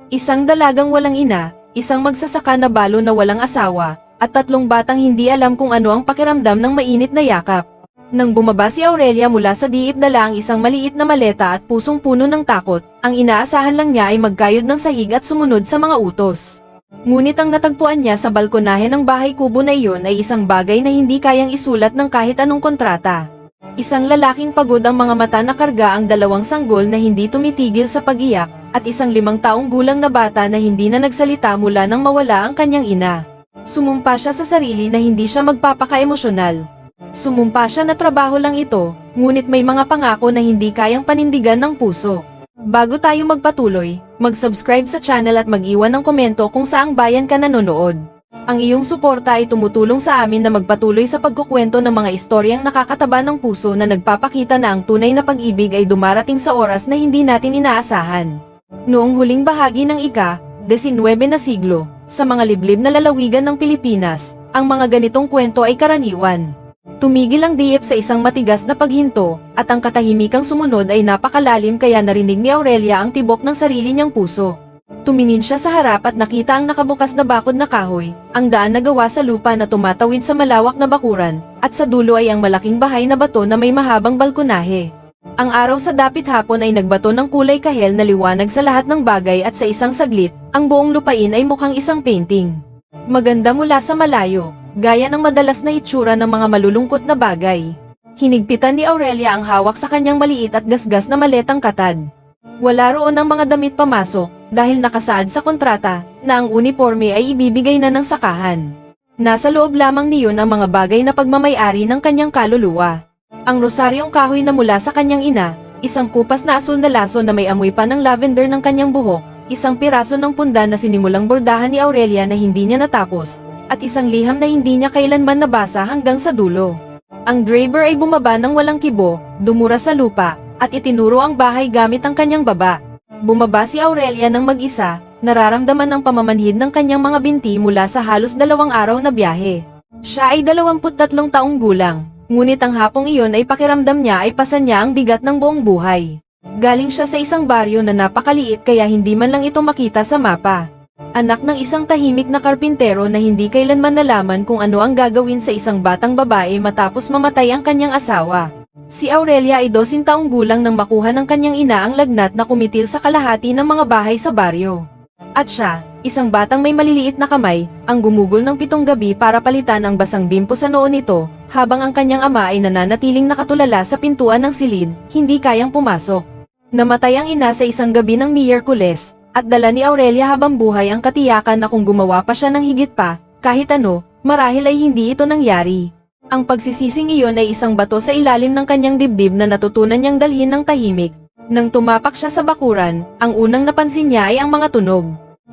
Isang dalagang walang ina, isang magsasaka na balo na walang asawa, at 3 batang hindi alam kung ano ang pakiramdam ng mainit na yakap. Nang bumaba si Aurelia mula sa diip dala ang isang maliit na maleta at pusong puno ng takot, ang inaasahan lang niya ay magkayod ng sahig at sumunod sa mga utos. Ngunit ang natagpuan niya sa balkonahe ng bahay kubo na iyon ay isang bagay na hindi kayang isulat ng kahit anong kontrata. Isang lalaking pagod ang mga mata na karga ang 2 sanggol na hindi tumitigil sa pag-iyak, at isang 5 taong gulang na bata na hindi na nagsalita mula nang mawala ang kanyang ina. Sumumpa siya sa sarili na hindi siya magpapaka-emosyonal. Sumumpa siya na trabaho lang ito, ngunit may mga pangako na hindi kayang panindigan ng puso. Bago tayo magpatuloy, mag-subscribe sa channel at mag-iwan ng komento kung saang bayan ka nanonood. Ang iyong suporta ay tumutulong sa amin na magpatuloy sa pagkukwento ng mga istoryang nakakataba ng puso na nagpapakita na ang tunay na pag-ibig ay dumarating sa oras na hindi natin inaasahan. Noong huling bahagi ng ika-19 na siglo, sa mga liblib na lalawigan ng Pilipinas, ang mga ganitong kwento ay karaniwan. Tumigil ang diip sa isang matigas na paghinto, at ang katahimikang sumunod ay napakalalim kaya narinig ni Aurelia ang tibok ng sarili niyang puso. Tumingin siya sa harap at nakita ang nakabukas na bakod na kahoy, ang daan na gawa sa lupa na tumatawid sa malawak na bakuran, at sa dulo ay ang malaking bahay na bato na may mahabang balkonahe. Ang araw sa dapit hapon ay nagbato ng kulay kahel na liwanag sa lahat ng bagay at sa isang saglit, ang buong lupain ay mukhang isang painting. Maganda mula sa malayo, gaya ng madalas na itsura ng mga malulungkot na bagay. Hinigpitan ni Aurelia ang hawak sa kanyang maliit at gasgas na maletang katad. Wala roon ang mga damit pamasok, dahil nakasaad sa kontrata, na ang uniforme ay ibibigay na ng sakahan. Nasa loob lamang niyon ang mga bagay na pagmamay-ari ng kanyang kaluluwa. Ang rosaryong kahoy na mula sa kanyang ina, isang kupas na asul na laso na may amoy pa ng lavender ng kanyang buhok, isang piraso ng punda na sinimulang bordahan ni Aurelia na hindi niya natapos, at isang liham na hindi niya kailanman nabasa hanggang sa dulo. Ang driver ay bumaba ng walang kibo, dumura sa lupa, at itinuro ang bahay gamit ang kanyang baba. Bumaba si Aurelia ng mag-isa, nararamdaman ang pamamanhid ng kanyang mga binti mula sa halos 2 araw na biyahe. Siya ay 23 taong gulang, ngunit ang hapong iyon ay pakiramdam niya ay pasan niya ang bigat ng buong buhay. Galing siya sa isang baryo na napakaliit kaya hindi man lang ito makita sa mapa. Anak ng isang tahimik na karpintero na hindi kailanman nalaman kung ano ang gagawin sa isang batang babae matapos mamatay ang kanyang asawa. Si Aurelia ay 12 taong gulang nang makuha ng kanyang ina ang lagnat na kumitil sa kalahati ng mga bahay sa baryo. At siya, isang batang may maliliit na kamay, ang gumugol ng 7 gabi para palitan ang basang bimpo sa noo nito, habang ang kanyang ama ay nananatiling nakatulala sa pintuan ng silid, hindi kayang pumasok. Namatay ang ina sa isang gabi ng Miyerkules, at dala ni Aurelia habang buhay ang katiyakan na kung gumawa pa siya ng higit pa, kahit ano, marahil ay hindi ito nangyari. Ang pagsisising iyon ay isang bato sa ilalim ng kanyang dibdib na natutunan niyang dalhin ng tahimik. Nang tumapak siya sa bakuran, ang unang napansin niya ay ang mga tunog.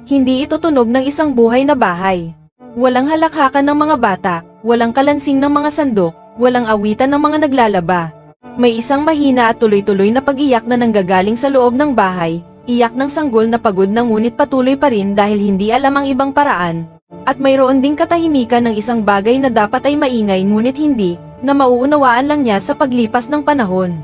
Hindi ito tunog ng isang buhay na bahay. Walang halakhakan ng mga bata, walang kalansing ng mga sandok, walang awitan ng mga naglalaba. May isang mahina at tuloy-tuloy na pag-iyak na nanggagaling sa loob ng bahay, iyak ng sanggol na pagod na ngunit patuloy pa rin dahil hindi alam ang ibang paraan. At mayroon ding katahimikan ng isang bagay na dapat ay maingay ngunit hindi, na mauunawaan lang niya sa paglipas ng panahon.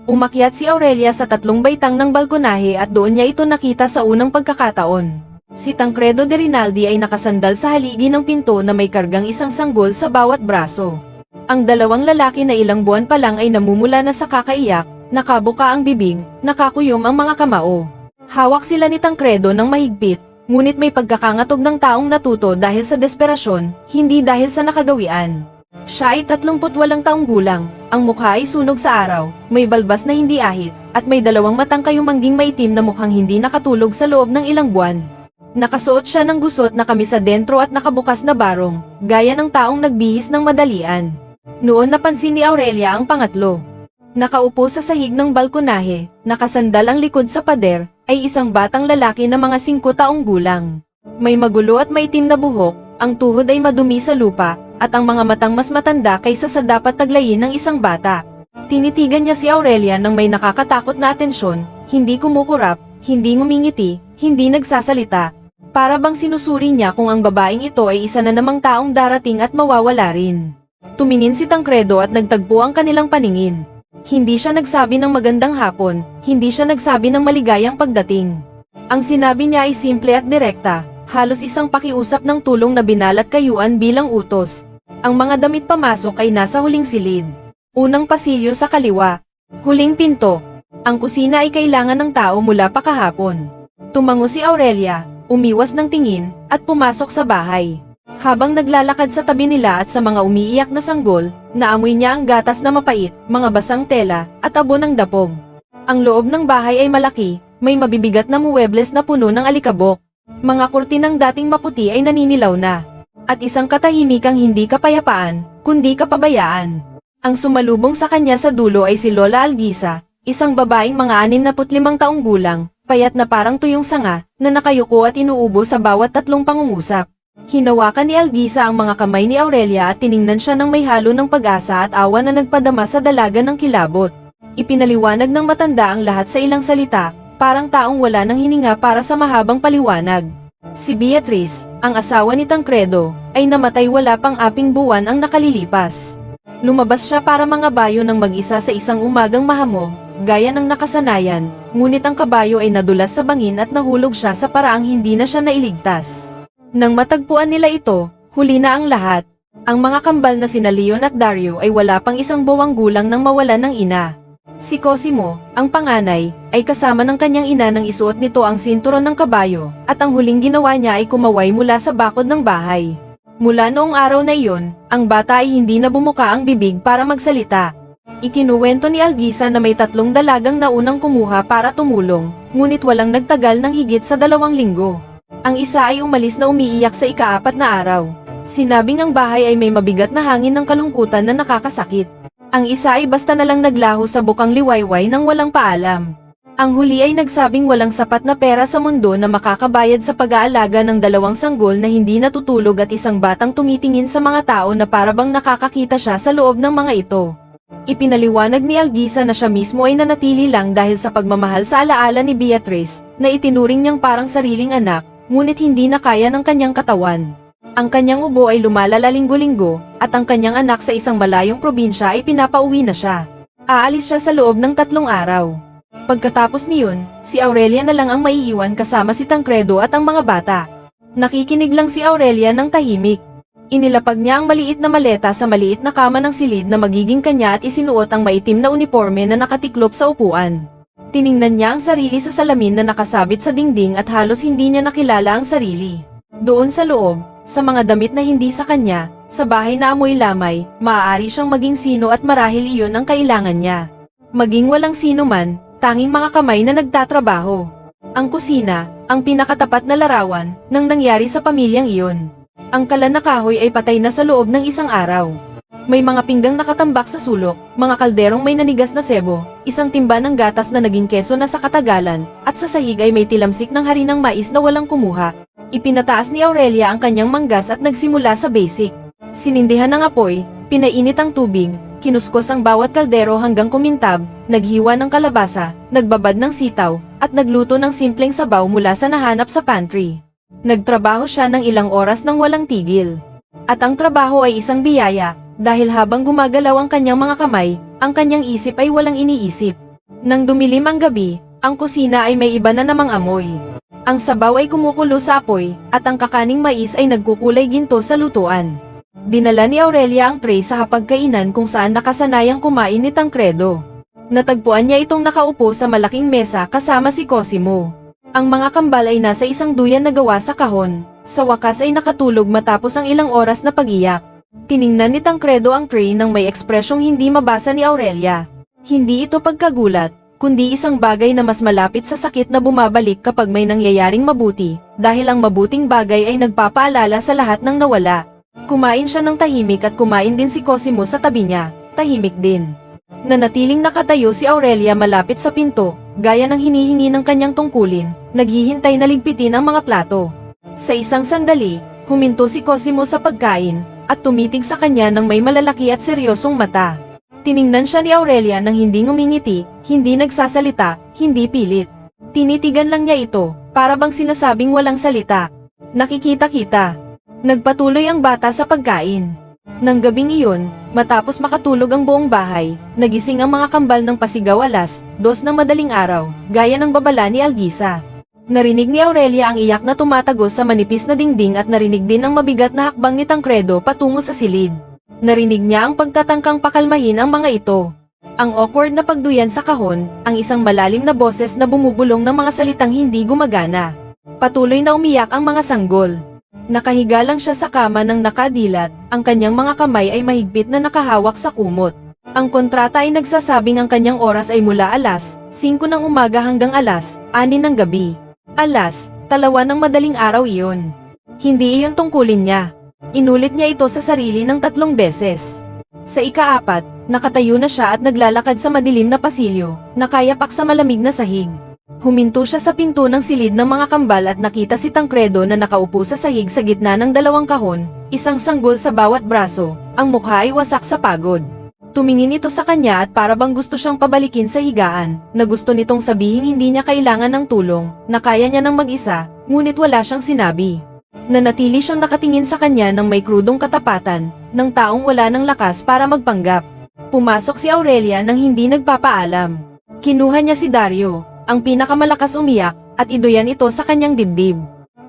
Umakyat si Aurelia sa 3 baitang ng balkonahe at doon niya ito nakita sa unang pagkakataon. Si Tancredo de Rinaldi ay nakasandal sa haligi ng pinto na may kargang isang sanggol sa bawat braso. Ang 2 lalaki na ilang buwan pa lang ay namumula na sa kakaiyak, nakabuka ang bibig, nakakuyom ang mga kamao. Hawak sila ni Tancredo ng mahigpit, ngunit may pagkakangatog ng taong natuto dahil sa desperasyon, hindi dahil sa nakagawian. Siya ay 38 taong gulang, ang mukha ay sunog sa araw, may balbas na hindi ahit, at may 2 matang kayumangging maitim na mukhang hindi nakatulog sa loob ng ilang buwan. Nakasuot siya ng gusot na kamisa dentro at nakabukas na barong, gaya ng taong nagbihis ng madalian. Noon napansin ni Aurelia ang pangatlo. Nakaupo sa sahig ng balkonahe, nakasandal ang likod sa pader, ay isang batang lalaki na mga 5 taong gulang. May magulo at maitim na buhok, ang tuhod ay madumi sa lupa, at ang mga matang mas matanda kaysa sa dapat taglayin ng isang bata. Tinitigan niya si Aurelia nang may nakakatakot na atensyon, hindi kumukurap, hindi ngumingiti, hindi nagsasalita. Para bang sinusuri niya kung ang babaeng ito ay isa na namang taong darating at mawawala rin. Tumingin si Tancredo at nagtagpo ang kanilang paningin. Hindi siya nagsabi ng magandang hapon, hindi siya nagsabi ng maligayang pagdating. Ang sinabi niya ay simple at direkta, halos isang pakiusap ng tulong na binalat kayuan bilang utos. Ang mga damit pamasok ay nasa huling silid. Unang pasilyo sa kaliwa. Huling pinto. Ang kusina ay kailangan ng tao mula pa kahapon. Tumango si Aurelia, umiwas ng tingin, at pumasok sa bahay. Habang naglalakad sa tabi nila at sa mga umiiyak na sanggol, naamoy niya ang gatas na mapait, mga basang tela, at abo ng dapog. Ang loob ng bahay ay malaki, may mabibigat na muwebles na puno ng alikabok. Mga kurtinang dating maputi ay naninilaw na. At isang katahimikang hindi kapayapaan, kundi kapabayaan. Ang sumalubong sa kanya sa dulo ay si Lola Algisa, isang babaeng mga 65 taong gulang, payat na parang tuyong sanga, na nakayuko at inuubo sa bawat tatlong pangungusap. Hinawakan ni Algisa ang mga kamay ni Aurelia at tiningnan siya ng may halo ng pag-asa at awa na nagpadama sa dalaga ng kilabot. Ipinaliwanag ng matanda ang lahat sa ilang salita, parang taong wala ng hininga para sa mahabang paliwanag. Si Beatrice, ang asawa ni Tancredo, ay namatay wala pang 7 buwan ang nakalilipas. Lumabas siya para mangabayo ng mag-isa sa isang umagang mahamog, gaya ng nakasanayan, ngunit ang kabayo ay nadulas sa bangin at nahulog siya sa paraang hindi na siya nailigtas. Nang matagpuan nila ito, huli na ang lahat. Ang mga kambal na sina Leon at Dario ay wala pang 1 buwang gulang nang mawalan ng ina. Si Cosimo, ang panganay, ay kasama ng kanyang ina nang isuot nito ang sinturon ng kabayo, at ang huling ginawa niya ay kumaway mula sa bakod ng bahay. Mula noong araw na iyon, ang bata ay hindi na bumuka ang bibig para magsalita. Ikinuwento ni Algisa na may 3 dalagang naunang kumuha para tumulong, ngunit walang nagtagal ng higit sa 2 linggo. Ang isa ay umalis na umiiyak sa ika-4 na araw. Sinabing ang bahay ay may mabigat na hangin ng kalungkutan na nakakasakit. Ang isa ay basta na lang naglaho sa bukang liwayway nang walang paalam. Ang huli ay nagsabing walang sapat na pera sa mundo na makakabayad sa pag-aalaga ng 2 sanggol na hindi natutulog at isang batang tumitingin sa mga tao na parabang nakakakita siya sa loob ng mga ito. Ipinaliwanag ni Algisa na siya mismo ay nanatili lang dahil sa pagmamahal sa alaala ni Beatrice, na itinuring niyang parang sariling anak, ngunit hindi na kaya ng kanyang katawan. Ang kanyang ubo ay lumalala linggo-linggo, at ang kanyang anak sa isang malayong probinsya ay pinapauwi na siya. Aalis siya sa loob ng 3 araw. Pagkatapos niyon, si Aurelia na lang ang maiiwan kasama si Tancredo at ang mga bata. Nakikinig lang si Aurelia ng tahimik. Inilapag niya ang maliit na maleta sa maliit na kama ng silid na magiging kanya at isinuot ang maitim na uniforme na nakatiklop sa upuan. Tiningnan niya ang sarili sa salamin na nakasabit sa dingding at halos hindi niya nakilala ang sarili. Doon sa loob, sa mga damit na hindi sa kanya, sa bahay na amoy lamay, maaari siyang maging sino at marahil iyon ang kailangan niya. Maging walang sino man, tanging mga kamay na nagtatrabaho. Ang kusina, ang pinakatapat na larawan, ng nangyari sa pamilyang iyon. Ang kalan na kahoy ay patay na sa loob ng 1 araw. May mga pinggang nakatambak sa sulok, mga kalderong may nanigas na sebo, isang timba ng gatas na naging keso na sa katagalan, at sa sahig ay may tilamsik ng harinang mais na walang kumuha. Ipinataas ni Aurelia ang kanyang manggas at nagsimula sa basic. Sinindihan ng apoy, pinainit ang tubig, kinuskos ang bawat kaldero hanggang kumintab, naghiwa ng kalabasa, nagbabad ng sitaw, at nagluto ng simpleng sabaw mula sa nahanap sa pantry. Nagtrabaho siya ng ilang oras nang walang tigil. At ang trabaho ay isang biyaya, dahil habang gumagalaw ang kanyang mga kamay, ang kanyang isip ay walang iniisip. Nang dumilim ang gabi, ang kusina ay may iba na namang amoy. Ang sabaw ay kumukulo sa apoy, at ang kakaning mais ay nagkukulay ginto sa lutuan. Dinala ni Aurelia ang tray sa hapagkainan kung saan nakasanayang kumain ni Tancredo. Natagpuan niya itong nakaupo sa malaking mesa kasama si Cosimo. Ang mga kambal ay nasa isang duyan na gawa sa kahon, sa wakas ay nakatulog matapos ang ilang oras na pag-iyak. Tiningnan ni Tancredo ang tray nang may ekspresyong hindi mabasa ni Aurelia. Hindi ito pagkagulat, kundi isang bagay na mas malapit sa sakit na bumabalik kapag may nangyayaring mabuti, dahil ang mabuting bagay ay nagpapaalala sa lahat ng nawala. Kumain siya ng tahimik at kumain din si Cosimo sa tabi niya, tahimik din. Nanatiling nakatayo si Aurelia malapit sa pinto, gaya ng hinihingi ng kanyang tungkulin, naghihintay na ligpitin ang mga plato. Sa isang sandali, huminto si Cosimo sa pagkain, at tumitig sa kanya ng may malalaki at seryosong mata. Tiningnan siya ni Aurelia nang hindi ngumingiti, hindi nagsasalita, hindi pilit. Tinitigan lang niya ito, para bang sinasabing walang salita. Nakikita-kita. Nagpatuloy ang bata sa pagkain. Nang gabing iyon, matapos makatulog ang buong bahay, nagising ang mga kambal ng pasigaw 2:00 ng madaling araw, gaya ng babala ni Algisa. Narinig ni Aurelia ang iyak na tumatagos sa manipis na dingding at narinig din ang mabigat na hakbang ni Tancredo patungo sa silid. Narinig niya ang pagtatangkang pakalmahin ang mga ito. Ang awkward na pagduyan sa kahon, ang isang malalim na boses na bumubulong ng mga salitang hindi gumagana. Patuloy na umiyak ang mga sanggol. Nakahiga lang siya sa kama ng nakadilat, ang kanyang mga kamay ay mahigpit na nakahawak sa kumot. Ang kontrata ay nagsasabing ang kanyang oras ay mula alas 5 ng umaga hanggang alas 6 ng gabi. Alas 2 ng madaling araw iyon. Hindi iyon tungkulin niya. Inulit niya ito sa sarili ng 3 beses. Sa ika-4, nakatayo na siya at naglalakad sa madilim na pasilyo, nakayapak sa malamig na sahig. Huminto siya sa pinto ng silid ng mga kambal at nakita si Tancredo na nakaupo sa sahig sa gitna ng 2 kahon, isang sanggol sa bawat braso, ang mukha ay wasak sa pagod. Tumingin ito sa kanya at para bang gusto siyang pabalikin sa higaan, na gusto nitong sabihin hindi niya kailangan ng tulong, na kaya niya ng mag-isa, ngunit wala siyang sinabi. Nanatili siyang nakatingin sa kanya ng may krudong katapatan, ng taong wala ng lakas para magpanggap. Pumasok si Aurelia nang hindi nagpapaalam. Kinuha niya si Dario, ang pinakamalakas umiyak, at iduyan ito sa kanyang dibdib.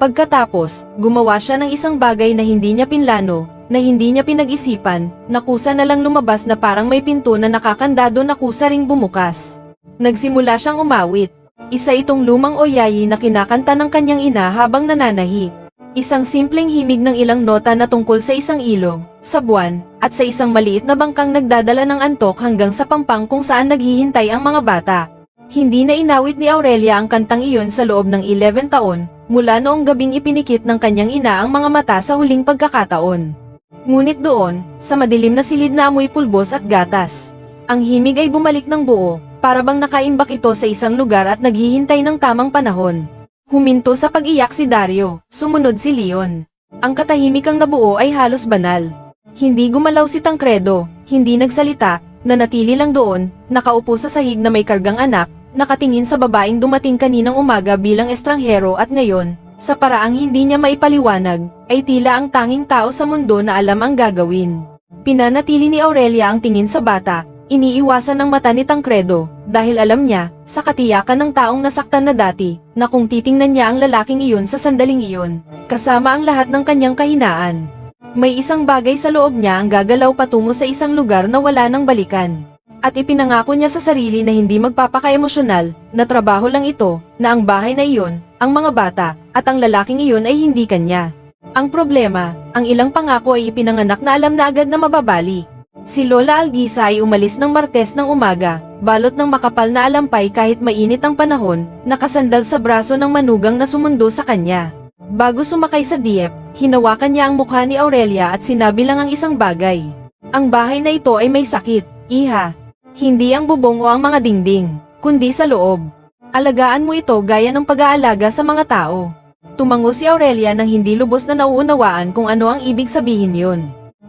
Pagkatapos, gumawa siya ng isang bagay na hindi niya pinlano, na hindi niya pinag-isipan, nakusa na lang lumabas na parang may pinto na nakakandado na kusa ring bumukas. Nagsimula siyang umawit. Isa itong lumang oyayi na kinakanta ng kanyang ina habang nananahi. Isang simpleng himig ng ilang nota na tungkol sa isang ilog, sa buwan, at sa isang maliit na bangkang nagdadala ng antok hanggang sa pampang kung saan naghihintay ang mga bata. Hindi na inawit ni Aurelia ang kantang iyon sa loob ng 11 taon, mula noong gabing ipinikit ng kanyang ina ang mga mata sa huling pagkakataon. Ngunit doon, sa madilim na silid na amoy pulbos at gatas, ang himig ay bumalik ng buo, para bang nakaimbak ito sa isang lugar at naghihintay ng tamang panahon. Huminto sa pag-iyak si Dario, sumunod si Leon. Ang katahimikang nabuo ay halos banal. Hindi gumalaw si Tancredo, hindi nagsalita, nanatili lang doon, nakaupo sa sahig na may kargang anak, nakatingin sa babaeng dumating kaninang umaga bilang estranghero at ngayon, sa paraang hindi niya maipaliwanag, ay tila ang tanging tao sa mundo na alam ang gagawin. Pinanatili ni Aurelia ang tingin sa bata, iniiwasan ng mata ni Tancredo, dahil alam niya, sa katiyakan ng taong nasaktan na dati, na kung titingnan niya ang lalaking iyon sa sandaling iyon, kasama ang lahat ng kanyang kahinaan. May isang bagay sa loob niya ang gagalaw patungo sa isang lugar na wala nang balikan. At ipinangako niya sa sarili na hindi magpapaka-emosyonal, na trabaho lang ito, na ang bahay na iyon, ang mga bata, at ang lalaking iyon ay hindi kanya. Ang problema, ang ilang pangako ay ipinanganak na alam na agad na mababali. Si Lola Alguisa ay umalis ng Martes ng umaga, balot ng makapal na alampay kahit mainit ang panahon, nakasandal sa braso ng manugang na sumundo sa kanya. Bago sumakay sa jeep, hinawakan niya ang mukha ni Aurelia at sinabi lang ang isang bagay. Ang bahay na ito ay may sakit, iha. Hindi ang bubong o ang mga dingding, kundi sa loob. Alagaan mo ito gaya ng pag-aalaga sa mga tao. Tumango si Aurelia nang hindi lubos na nauunawaan kung ano ang ibig sabihin yun.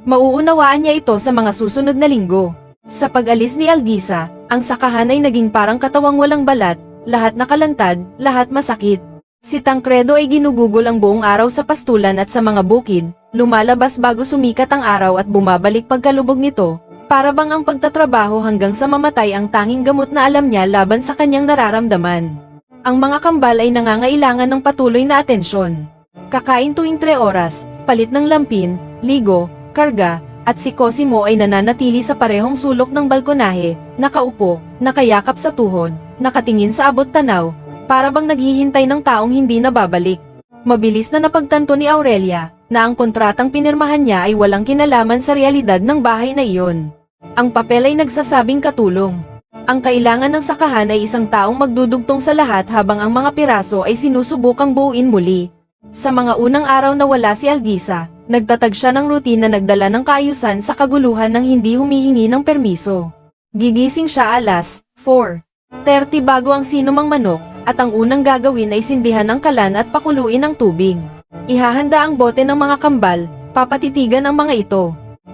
Mauunawaan niya ito sa mga susunod na linggo. Sa pag-alis ni Alguisa, ang sakahan ay naging parang katawang walang balat, lahat nakalantad, lahat masakit. Si Tancredo ay ginugugol ang buong araw sa pastulan at sa mga bukid, lumalabas bago sumikat ang araw at bumabalik pagkalubog nito, para bang ang pagtatrabaho hanggang sa mamatay ang tanging gamot na alam niya laban sa kanyang nararamdaman. Ang mga kambal ay nangangailangan ng patuloy na atensyon. Kakain tuwing 3 oras, palit ng lampin, ligo, karga, at si Cosimo ay nananatili sa parehong sulok ng balkonahe, nakaupo, nakayakap sa tuhod, nakatingin sa abot tanaw, para bang naghihintay ng taong hindi nababalik. Mabilis na napagtanto ni Aurelia, na ang kontratang pinirmahan niya ay walang kinalaman sa realidad ng bahay na iyon. Ang papel ay nagsasabing katulong. Ang kailangan ng sakahan ay isang taong magdudugtong sa lahat habang ang mga piraso ay sinusubukang buuin muli. Sa mga unang araw na wala si Alguisa, nagtatag siya ng routine na nagdala ng kaayusan sa kaguluhan ng hindi humihingi ng permiso. Gigising siya alas 4:30 bago ang sinumang manok, at ang unang gagawin ay sindihan ang kalan at pakuluin ang tubig. Ihahanda ang bote ng mga kambal, papatitigan ang mga ito.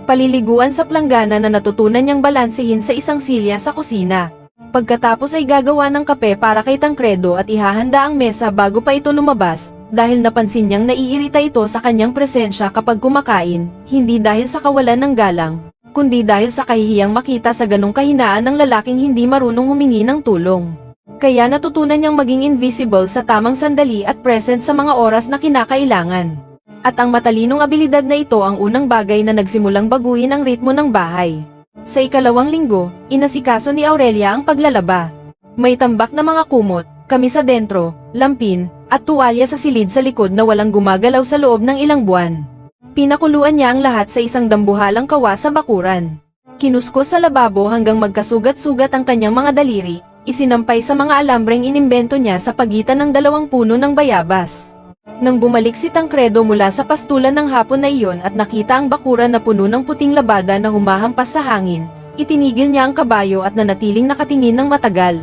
Paliliguan sa planggana na natutunan niyang balansehin sa isang silya sa kusina. Pagkatapos ay gagawa ng kape para kay Tancredo at ihahanda ang mesa bago pa ito lumabas, dahil napansin niyang naiirita ito sa kanyang presensya kapag kumakain, hindi dahil sa kawalan ng galang, kundi dahil sa kahihiyang makita sa ganong kahinaan ng lalaking hindi marunong humingi ng tulong. Kaya natutunan niyang maging invisible sa tamang sandali at present sa mga oras na kinakailangan. At ang matalinong abilidad na ito ang unang bagay na nagsimulang baguhin ang ritmo ng bahay. Sa ikalawang linggo, inasikaso ni Aurelia ang paglalaba. May tambak na mga kumot, kamisa dentro, lampin, at tuwalya sa silid sa likod na walang gumagalaw sa loob ng ilang buwan. Pinakuluan niya ang lahat sa isang dambuhalang kawa sa bakuran. Kinuskos sa lababo hanggang magkasugat-sugat ang kanyang mga daliri, isinampay sa mga alambreng inimbento niya sa pagitan ng dalawang puno ng bayabas. Nang bumalik si Tancredo mula sa pastulan ng hapon na iyon at nakita ang bakuran na puno ng puting labada na humahampas sa hangin, itinigil niya ang kabayo at nanatiling nakatingin ng matagal.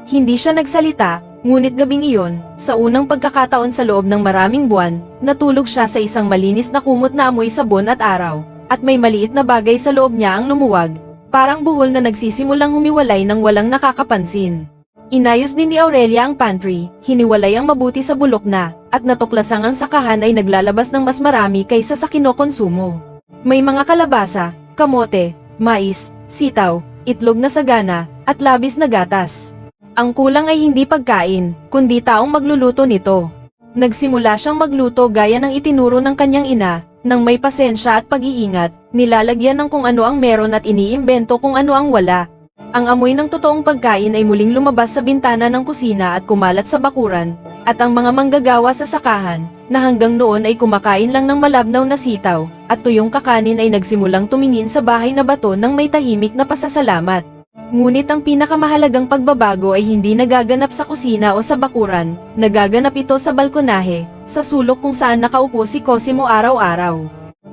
Hindi siya nagsalita, ngunit gabing iyon, sa unang pagkakataon sa loob ng maraming buwan, natulog siya sa isang malinis na kumot na amoy sabon at araw, at may maliit na bagay sa loob niya ang lumuwag, parang buhol na nagsisimulang humiwalay ng walang nakakapansin. Inayos din ni Aurelia ang pantry, hiniwalay ang mabuti sa bulok na, at natuklasang ang sakahan ay naglalabas ng mas marami kaysa sa kinokonsumo. May mga kalabasa, kamote, mais, sitaw, itlog na sagana, at labis na gatas. Ang kulang ay hindi pagkain, kundi taong magluluto nito. Nagsimula siyang magluto gaya ng itinuro ng kanyang ina, nang may pasensya at pag-iingat, nilalagyan ng kung ano ang meron at iniimbento kung ano ang wala. Ang amoy ng totoong pagkain ay muling lumabas sa bintana ng kusina at kumalat sa bakuran, at ang mga manggagawa sa sakahan, na hanggang noon ay kumakain lang ng malabnaw na sitaw, at tuyong kakanin ay nagsimulang tumingin sa bahay na bato ng may tahimik na pasasalamat. Ngunit ang pinakamahalagang pagbabago ay hindi nagaganap sa kusina o sa bakuran, nagaganap ito sa balkonahe, sa sulok kung saan nakaupo si Cosimo araw-araw.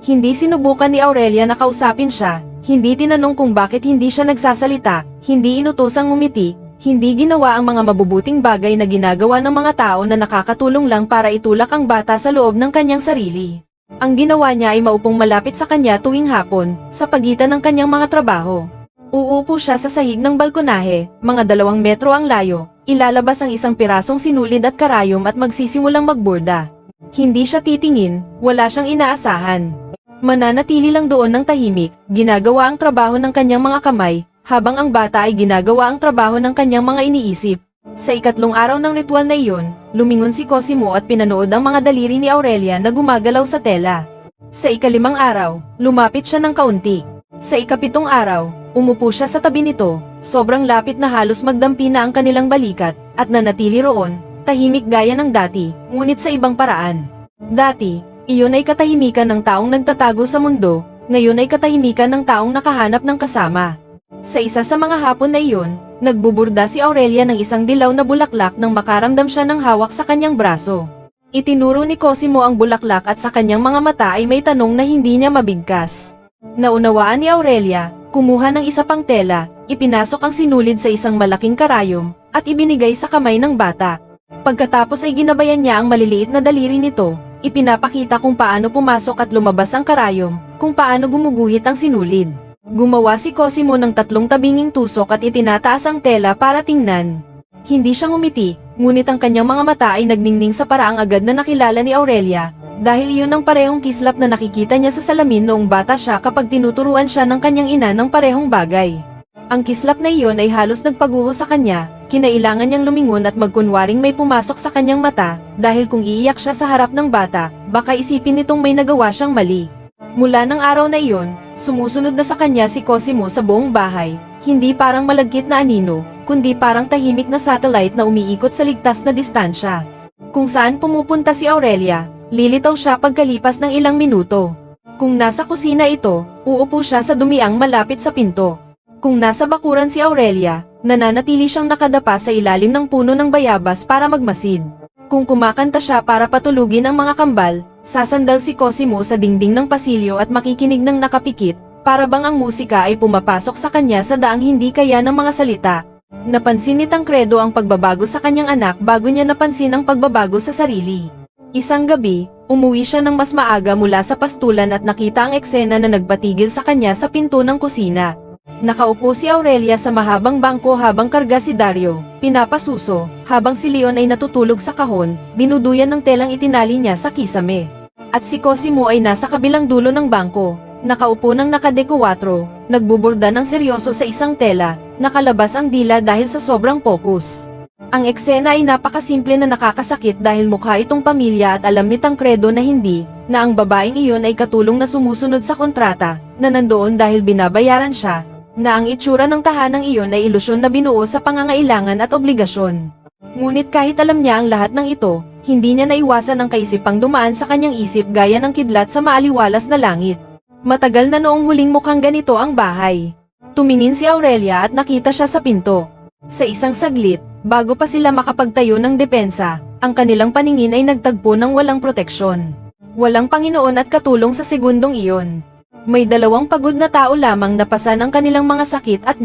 Hindi sinubukan ni Aurelia na kausapin siya, hindi tinanong kung bakit hindi siya nagsasalita, hindi inutosang ngumiti, hindi ginawa ang mga mabubuting bagay na ginagawa ng mga tao na nakakatulong lang para itulak ang bata sa loob ng kanyang sarili. Ang ginawa niya ay maupong malapit sa kanya tuwing hapon, sa pagitan ng kanyang mga trabaho. Uupo siya sa sahig ng balkonahe, mga 2 metro ang layo, ilalabas ang isang pirasong sinulid at karayom at magsisimulang magborda. Hindi siya titingin, wala siyang inaasahan. Mananatili lang doon ng tahimik, ginagawa ang trabaho ng kanyang mga kamay, habang ang bata ay ginagawa ang trabaho ng kanyang mga iniisip. Sa ikatlong araw ng ritual na iyon, lumingon si Cosimo at pinanood ang mga daliri ni Aurelia na gumagalaw sa tela. Sa ika-5 araw, lumapit siya ng kaunti. Sa ika-7 araw, umupo siya sa tabi nito, sobrang lapit na halos magdampi na ang kanilang balikat, at nanatili roon, tahimik gaya ng dati, ngunit sa ibang paraan. Dati, iyon ay katahimikan ng taong nagtatago sa mundo, ngayon ay katahimikan ng taong nakahanap ng kasama. Sa isa sa mga hapon na iyon, nagbuburda si Aurelia ng isang dilaw na bulaklak nang makaramdam siya ng hawak sa kanyang braso. Itinuro ni Cosimo ang bulaklak at sa kanyang mga mata ay may tanong na hindi niya mabigkas. Naunawaan ni Aurelia, kumuha ng isa pang tela, ipinasok ang sinulid sa isang malaking karayom, at ibinigay sa kamay ng bata. Pagkatapos ay ginabayan niya ang maliliit na daliri nito, ipinapakita kung paano pumasok at lumabas ang karayom, kung paano gumuguhit ang sinulid. Gumawa si Cosimo ng 3 tabinging tusok at itinataas ang tela para tingnan. Hindi siya ngumiti, ngunit ang kanyang mga mata ay nagningning sa paraang agad na nakilala ni Aurelia, dahil iyon ang parehong kislap na nakikita niya sa salamin noong bata siya kapag tinuturuan siya ng kanyang ina ng parehong bagay. Ang kislap na iyon ay halos nagpaguho sa kanya, kinailangan niyang lumingon at magkunwaring may pumasok sa kanyang mata, dahil kung iiyak siya sa harap ng bata, baka isipin nitong may nagawa siyang mali. Mula ng araw na iyon, sumusunod na sa kanya si Cosimo sa buong bahay, hindi parang malagkit na anino, kundi parang tahimik na satellite na umiikot sa ligtas na distansya. Kung saan pumupunta si Aurelia, lilitaw siya pagkalipas ng ilang minuto. Kung nasa kusina ito, uupo siya sa dumiang malapit sa pinto. Kung nasa bakuran si Aurelia, nananatili siyang nakadapa sa ilalim ng puno ng bayabas para magmasid. Kung kumakanta siya para patulugin ang mga kambal, sasandal si Cosimo sa dingding ng pasilyo at makikinig ng nakapikit, para bang ang musika ay pumapasok sa kanya sa daang hindi kaya ng mga salita. Napansin ni Tancredo ang pagbabago sa kanyang anak bago niya napansin ang pagbabago sa sarili. Isang gabi, umuwi siya ng mas maaga mula sa pastulan at nakita ang eksena na nagpatigil sa kanya sa pinto ng kusina. Nakaupo si Aurelia sa mahabang bangko habang karga si Dario, pinapasuso, habang si Leon ay natutulog sa kahon, dinuduyan ng telang itinali niya sa kisame. At si Cosimo ay nasa kabilang dulo ng bangko, nakaupo ng nakadekwatro, nagbuburda ng seryoso sa isang tela, nakalabas ang dila dahil sa sobrang focus. Ang eksena ay napakasimple na nakakasakit dahil mukha itong pamilya at alam ni Tancredo na hindi, na ang babaeng iyon ay katulong na sumusunod sa kontrata, na nandoon dahil binabayaran siya, na ang itsura ng tahanang iyon ay ilusyon na binuo sa pangangailangan at obligasyon. Ngunit kahit alam niya ang lahat ng ito, hindi niya naiwasan ang kaisipang dumaan sa kanyang isip gaya ng kidlat sa maaliwalas na langit. Matagal na noong huling mukhang ganito ang bahay. Tumingin si Aurelia at nakita siya sa pinto. Sa isang saglit, bago pa sila makapagtayo ng depensa, ang kanilang paningin ay nagtagpo ng walang proteksyon. Walang Panginoon at katulong sa segundong iyon. May dalawang pagod na tao lamang na pasan ang kanilang mga sakit at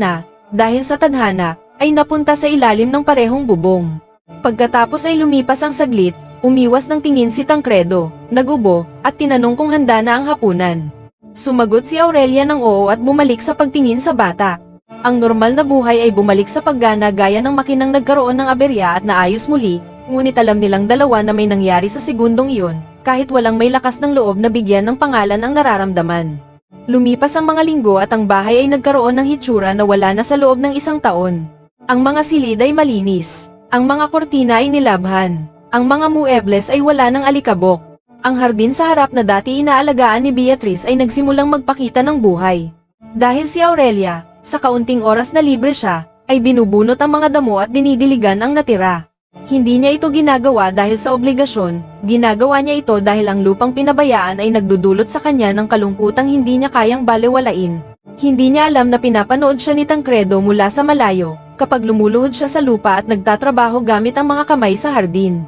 dahil sa tadhana, ay napunta sa ilalim ng parehong bubong. Pagkatapos ay lumipas ang saglit, umiwas ng tingin si Tancredo, nagubo, at tinanong kung handa na ang hapunan. Sumagot si Aurelia ng oo at bumalik sa pagtingin sa bata. Ang normal na buhay ay bumalik sa paggana gaya ng makinang nagkaroon ng aberya at naayos muli, ngunit alam nilang dalawa na may nangyari sa segundong iyon, kahit walang may lakas ng loob na bigyan ng pangalan ang nararamdaman. Lumipas ang mga linggo at ang bahay ay nagkaroon ng hitsura na wala na sa loob ng isang taon. Ang mga silid ay malinis, ang mga kortina ay nilabhan, ang mga muebles ay wala ng alikabok. Ang hardin sa harap na dati inaalagaan ni Beatrice ay nagsimulang magpakita ng buhay. Dahil si Aurelia, sa kaunting oras na libre siya, ay binubunot ang mga damo at dinidiligan ang natira. Hindi niya ito ginagawa dahil sa obligasyon, ginagawa niya ito dahil ang lupang pinabayaan ay nagdudulot sa kanya ng kalungkutang hindi niya kayang balewalain. Hindi niya alam na pinapanood siya ni Tancredo mula sa malayo, kapag lumuluhod siya sa lupa at nagtatrabaho gamit ang mga kamay sa hardin.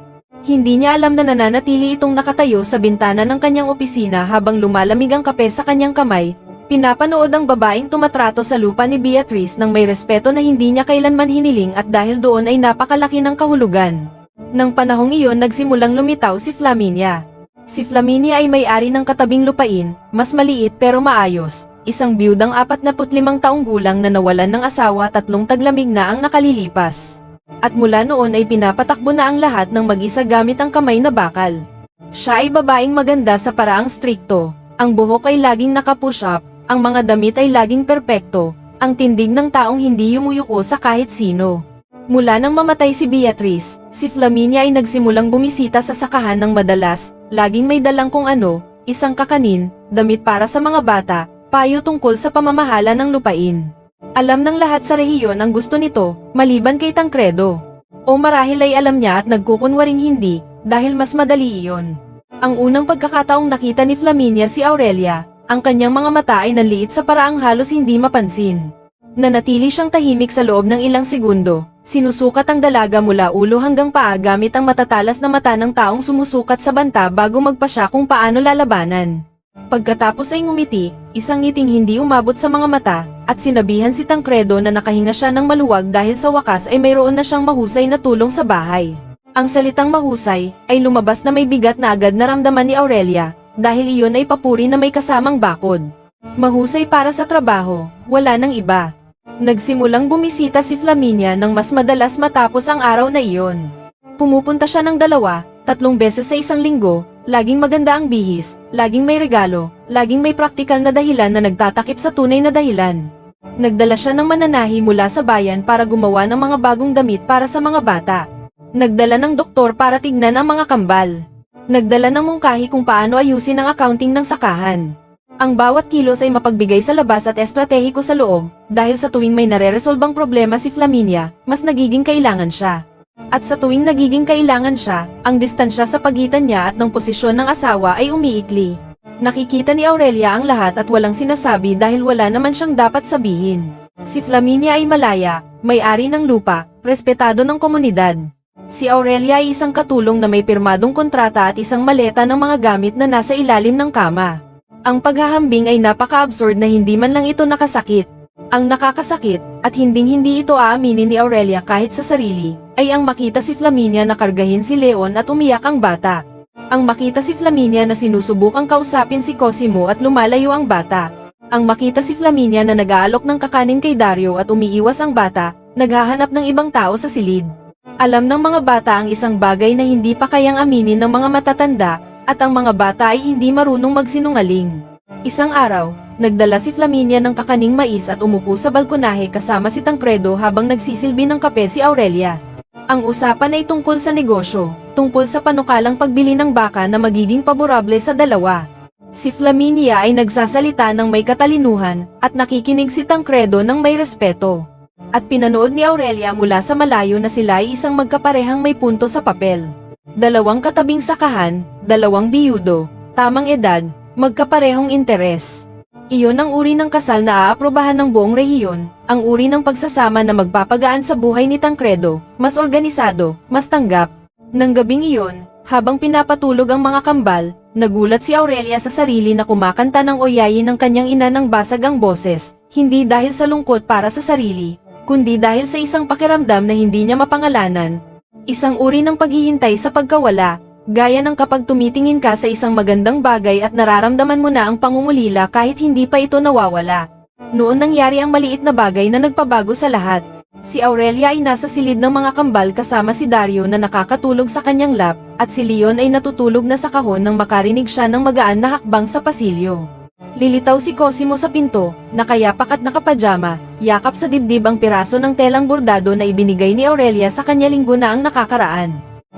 Hindi niya alam na nananatili itong nakatayo sa bintana ng kanyang opisina habang lumalamig ang kape sa kanyang kamay. Pinapanood ang babaeng tumatrato sa lupa ni Beatrice ng may respeto na hindi niya kailanman hiniling at dahil doon ay napakalaki ng kahulugan. Nang panahong iyon nagsimulang lumitaw si Flaminia. Si Flaminia ay may-ari ng katabing lupain, mas maliit pero maayos, isang biyudang 45 taong gulang na nawalan ng asawa 3 taglamig na ang nakalilipas. At mula noon ay pinapatakbo na ang lahat ng mag-isa gamit ang kamay na bakal. Siya ay babaeng maganda sa paraang strikto, ang buhok ay laging nakapush up, ang mga damit ay laging perpekto, ang tindig ng taong hindi yumuyuko sa kahit sino. Mula nang mamatay si Beatrice, si Flaminia ay nagsimulang bumisita sa sakahan ng madalas, laging may dalang kung ano, isang kakanin, damit para sa mga bata, payo tungkol sa pamamahala ng lupain. Alam ng lahat sa rehiyon ang gusto nito, maliban kay Tancredo. O marahil ay alam niya at nagkukunwaring hindi, dahil mas madali iyon. Ang unang pagkakataong nakita ni Flaminia si Aurelia, ang kanyang mga mata ay nanliit sa paraang halos hindi mapansin. Nanatili siyang tahimik sa loob ng ilang segundo, sinusukat ang dalaga mula ulo hanggang paa gamit ang matatalas na mata ng taong sumusukat sa banta bago magpasya kung paano lalabanan. Pagkatapos ay ngumiti, isang ngiting hindi umabot sa mga mata, at sinabihan si Tancredo na nakahinga siya ng maluwag dahil sa wakas ay mayroon na siyang mahusay na tulong sa bahay. Ang salitang mahusay, ay lumabas na may bigat na agad naramdaman ni Aurelia, dahil iyon ay papuri na may kasamang bakod. Mahusay para sa trabaho, wala nang iba. Nagsimulang bumisita si Flaminia ng mas madalas matapos ang araw na iyon. Pumupunta siya ng 2-3 beses sa isang linggo, laging maganda ang bihis, laging may regalo, laging may praktikal na dahilan na nagtatakip sa tunay na dahilan. Nagdala siya ng mananahi mula sa bayan para gumawa ng mga bagong damit para sa mga bata. Nagdala ng doktor para tignan ang mga kambal. Nagdala ng mungkahi kung paano ayusin ang accounting ng sakahan. Ang bawat kilos ay mapagbigay sa labas at estratehiko sa loob, dahil sa tuwing may nare-resolbang problema si Flaminia, mas nagiging kailangan siya. At sa tuwing nagiging kailangan siya, ang distansya sa pagitan niya at ng posisyon ng asawa ay umiikli. Nakikita ni Aurelia ang lahat at walang sinasabi dahil wala naman siyang dapat sabihin. Si Flaminia ay malaya, may-ari ng lupa, respetado ng komunidad. Si Aurelia ay isang katulong na may pirmadong kontrata at isang maleta ng mga gamit na nasa ilalim ng kama. Ang paghahambing ay napaka-absurd na hindi man lang ito nakasakit. Ang nakakasakit, at hinding-hindi ito aaminin ni Aurelia kahit sa sarili, ay ang makita si Flaminia na kargahin si Leon at umiyak ang bata. Ang makita si Flaminia na sinusubukang kausapin si Cosimo at lumalayo ang bata. Ang makita si Flaminia na nag-aalok ng kakanin kay Dario at umiiwas ang bata, naghahanap ng ibang tao sa silid. Alam ng mga bata ang isang bagay na hindi pa kayang aminin ng mga matatanda, at ang mga bata ay hindi marunong magsinungaling. Isang araw, nagdala si Flaminia ng kakaning mais at umupo sa balkonahe kasama si Tancredo habang nagsisilbi ng kape si Aurelia. Ang usapan ay tungkol sa negosyo, tungkol sa panukalang pagbili ng baka na magiging paborable sa dalawa. Si Flaminia ay nagsasalita ng may katalinuhan, at nakikinig si Tancredo ng may respeto. At pinanood ni Aurelia mula sa malayo na sila ay isang magkaparehang may punto sa papel. Dalawang katabing sakahan, dalawang biyudo, tamang edad, magkaparehong interes. Iyon ang uri ng kasal na aaprubahan ng buong rehiyon, ang uri ng pagsasama na magpapagaan sa buhay ni Tancredo, mas organisado, mas tanggap. Nang gabing iyon, habang pinapatulog ang mga kambal, nagulat si Aurelia sa sarili na kumakanta ng oyayin ng kanyang ina ng basag ang boses, hindi dahil sa lungkot para sa sarili, kundi dahil sa isang pakiramdam na hindi niya mapangalanan. Isang uri ng paghihintay sa pagkawala, gaya ng kapag tumitingin ka sa isang magandang bagay at nararamdaman mo na ang pangungulila kahit hindi pa ito nawawala. Noon nangyari ang maliit na bagay na nagpabago sa lahat. Si Aurelia ay nasa silid ng mga kambal kasama si Dario na nakakatulog sa kanyang lap, at si Leon ay natutulog na sa kahon nang makarinig siya ng magaan na hakbang sa pasilyo. Lilitaw si Cosimo sa pinto, nakayapak at nakapajama, yakap sa dibdib ang piraso ng telang bordado na ibinigay ni Aurelia sa kanya linggo na ang nakakaraan.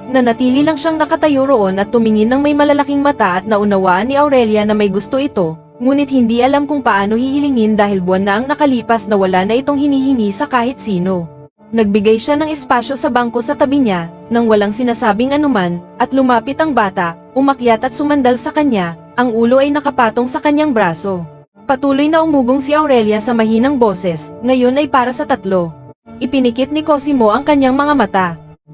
Nanatili lang siyang nakatayo roon at tumingin ng may malalaking mata at naunawaan ni Aurelia na may gusto ito, ngunit hindi alam kung paano hihilingin dahil buwan na ang nakalipas na wala na itong hinihingi sa kahit sino. Nagbigay siya ng espasyo sa bangko sa tabi niya, nang walang sinasabing anuman, at lumapit ang bata, umakyat at sumandal sa kanya, ang ulo ay nakapatong sa kanyang braso. Patuloy na umugong si Aurelia sa mahinang boses, ngayon ay para sa tatlo. Ipinikit ni Cosimo ang kanyang mga mata.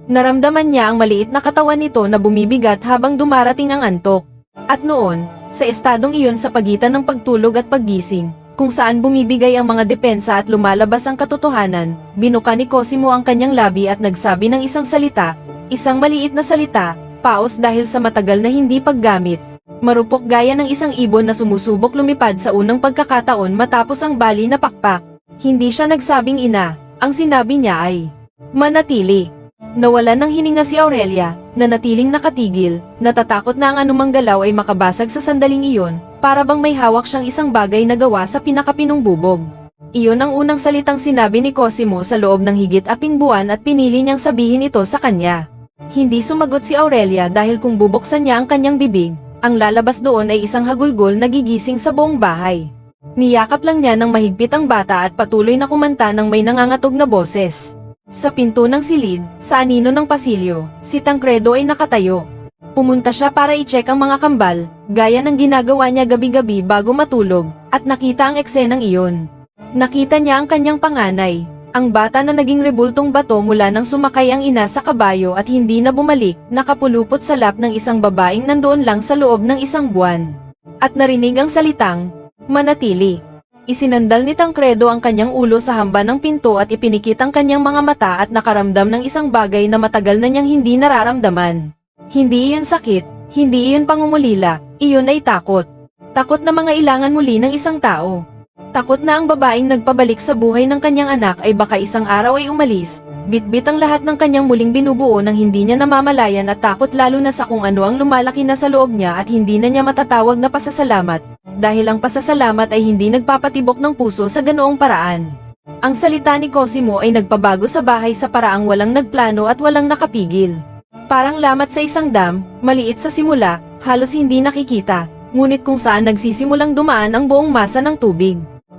Naramdaman niya ang maliit na katawan nito na bumibigat habang dumarating ang antok. At noon, sa estadong iyon sa pagitan ng pagtulog at paggising, kung saan bumibigay ang mga depensa at lumalabas ang katotohanan, binuka ni Cosimo ang kanyang labi at nagsabi ng isang salita, isang maliit na salita, paos dahil sa matagal na hindi paggamit. Marupok gaya ng isang ibon na sumusubok lumipad sa unang pagkakataon matapos ang bali na pakpak. Hindi siya nagsabing ina, ang sinabi niya ay, manatili. Nawalan ng hininga si Aurelia, nanatiling nakatigil, natatakot na ang anumang galaw ay makabasag sa sandaling iyon, para bang may hawak siyang isang bagay na gawa sa pinakapinong bubog. Iyon ang unang salitang sinabi ni Cosimo sa loob ng higit aping buwan at pinili niyang sabihin ito sa kanya. Hindi sumagot si Aurelia dahil kung bubuksan niya ang kanyang bibig, ang lalabas doon ay isang hagulgol na gigising sa buong bahay. Niyakap lang niya ng mahigpit ang bata at patuloy na kumanta ng may nangangatog na boses. Sa pinto ng silid, sa anino ng pasilyo, si Tancredo ay nakatayo. Pumunta siya para i-check ang mga kambal, gaya ng ginagawa niya gabi-gabi bago matulog, at nakita ang eksenang iyon. Nakita niya ang kanyang panganay, ang bata na naging rebultong bato mula nang sumakay ang ina sa kabayo at hindi na bumalik, nakapulupot sa lap ng isang babaeng nandoon lang sa loob ng isang buwan. At narinig ang salitang, manatili. Isinandal ni Tancredo ang kanyang ulo sa hamba ng pinto at ipinikit ang kanyang mga mata at nakaramdam ng isang bagay na matagal na niyang hindi nararamdaman. Hindi iyon sakit, hindi iyon pangungulila, iyon ay takot. Takot na mangailangan muli ng isang tao. Takot na ang babaeng nagpabalik sa buhay ng kanyang anak ay baka isang araw ay umalis, bitbit ang lahat ng kanyang muling binubuo nang hindi niya namamalayan at takot lalo na sa kung ano ang lumalaki na sa loob niya at hindi na niya matatawag na pasasalamat. Dahil ang pasasalamat ay hindi nagpapatibok ng puso sa ganoong paraan. Ang salita ni Cosimo ay nagpabago sa bahay sa paraang walang nagplano at walang nakapigil. Parang lamat sa isang dam, maliit sa simula, halos hindi nakikita, ngunit kung saan nagsisimulang dumaan ang buong masa ng tubig.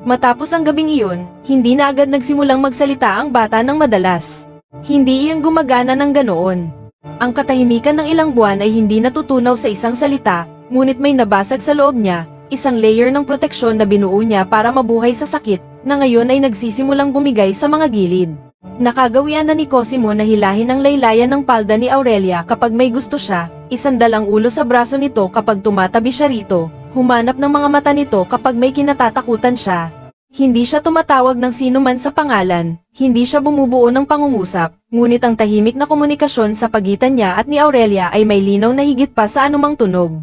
Matapos ang gabing iyon, hindi na agad nagsimulang magsalita ang bata ng madalas. Hindi iyon gumagana ng ganoon. Ang katahimikan ng ilang buwan ay hindi natutunaw sa isang salita, ngunit may nabasag sa loob niya, isang layer ng proteksyon na binuo niya para mabuhay sa sakit, na ngayon ay nagsisimulang bumigay sa mga gilid. Nakagawian na ni Cosimo na hilahin ang laylayan ng palda ni Aurelia kapag may gusto siya, isandal ang ulo sa braso nito kapag tumatabi siya rito, humanap ng mga mata nito kapag may kinatatakutan siya. Hindi siya tumatawag ng sino man sa pangalan, hindi siya bumubuo ng pangungusap, ngunit ang tahimik na komunikasyon sa pagitan niya at ni Aurelia ay may linaw na higit pa sa anumang tunog.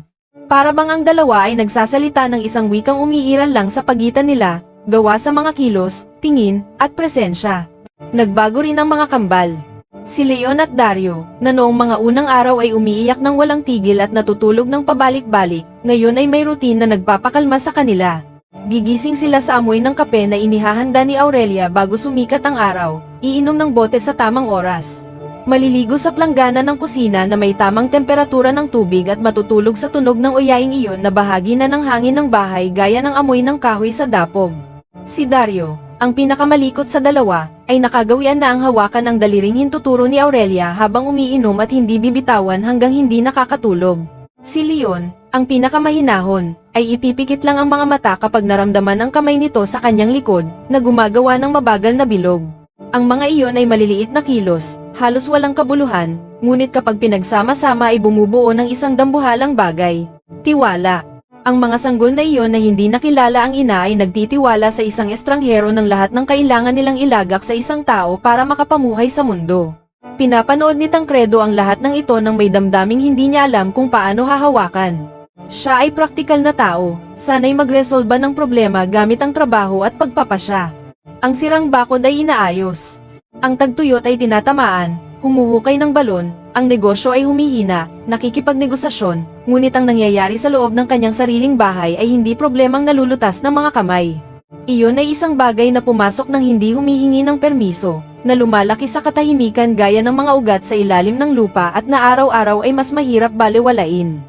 Para bang ang dalawa ay nagsasalita ng isang wikang umiiral lang sa pagitan nila, gawa sa mga kilos, tingin, at presensya. Nagbago rin ang mga kambal. Si Leon at Dario, na noong mga unang araw ay umiiyak ng walang tigil at natutulog ng pabalik-balik, ngayon ay may routine na nagpapakalma sa kanila. Gigising sila sa amoy ng kape na inihahanda ni Aurelia bago sumikat ang araw, iinom ng bote sa tamang oras. Maliligo sa planggana ng kusina na may tamang temperatura ng tubig at matutulog sa tunog ng uyaing iyon na bahagi na ng hangin ng bahay gaya ng amoy ng kahoy sa dapog. Si Dario, ang pinakamalikot sa dalawa, ay nakagawian na ang hawakan ng daliring hintuturo ni Aurelia habang umiinom at hindi bibitawan hanggang hindi nakakatulog. Si Leon, ang pinakamahinahon, ay ipipikit lang ang mga mata kapag naramdaman ang kamay nito sa kanyang likod, na gumagawa ng mabagal na bilog. Ang mga iyon ay maliliit na kilos, halos walang kabuluhan, ngunit kapag pinagsama-sama ay bumubuo ng isang dambuhalang bagay. Tiwala. Ang mga sanggol na iyon na hindi nakilala ang ina ay nagtitiwala sa isang estranghero ng lahat ng kailangan nilang ilagak sa isang tao para makapamuhay sa mundo. Pinapanood ni Tancredo ang lahat ng ito nang may damdaming hindi niya alam kung paano hahawakan. Siya ay praktikal na tao, sanay magresolba ng problema gamit ang trabaho at pagpapasya. Ang sirang bakod ay inaayos. Ang tagtuyot ay tinatamaan, humuhukay ng balon, ang negosyo ay humihina, nakikipagnegosasyon, ngunit ang nangyayari sa loob ng kanyang sariling bahay ay hindi problemang nalulutas ng mga kamay. Iyon ay isang bagay na pumasok ng hindi humihingi ng permiso, na lumalaki sa katahimikan gaya ng mga ugat sa ilalim ng lupa at na araw-araw ay mas mahirap balewalain.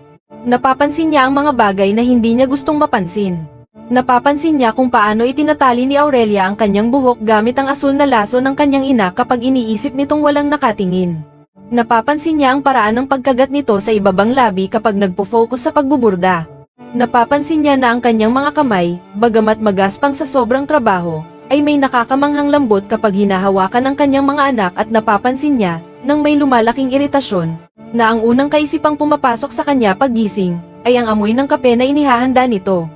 Napapansin niya ang mga bagay na hindi niya gustong mapansin. Napapansin niya kung paano itinatali ni Aurelia ang kanyang buhok gamit ang asul na laso ng kanyang ina kapag iniisip nitong walang nakatingin. Napapansin niya ang paraan ng pagkagat nito sa ibabang labi kapag nagpo-focus sa pagbuburda. Napapansin niya na ang kanyang mga kamay, bagamat magaspang sa sobrang trabaho, ay may nakakamanghang lambot kapag hinahawakan ng kanyang mga anak at napapansin niya, nang may lumalaking iritasyon, na ang unang kaisipang pumapasok sa kanya paggising, ay ang amoy ng kape na inihahanda nito.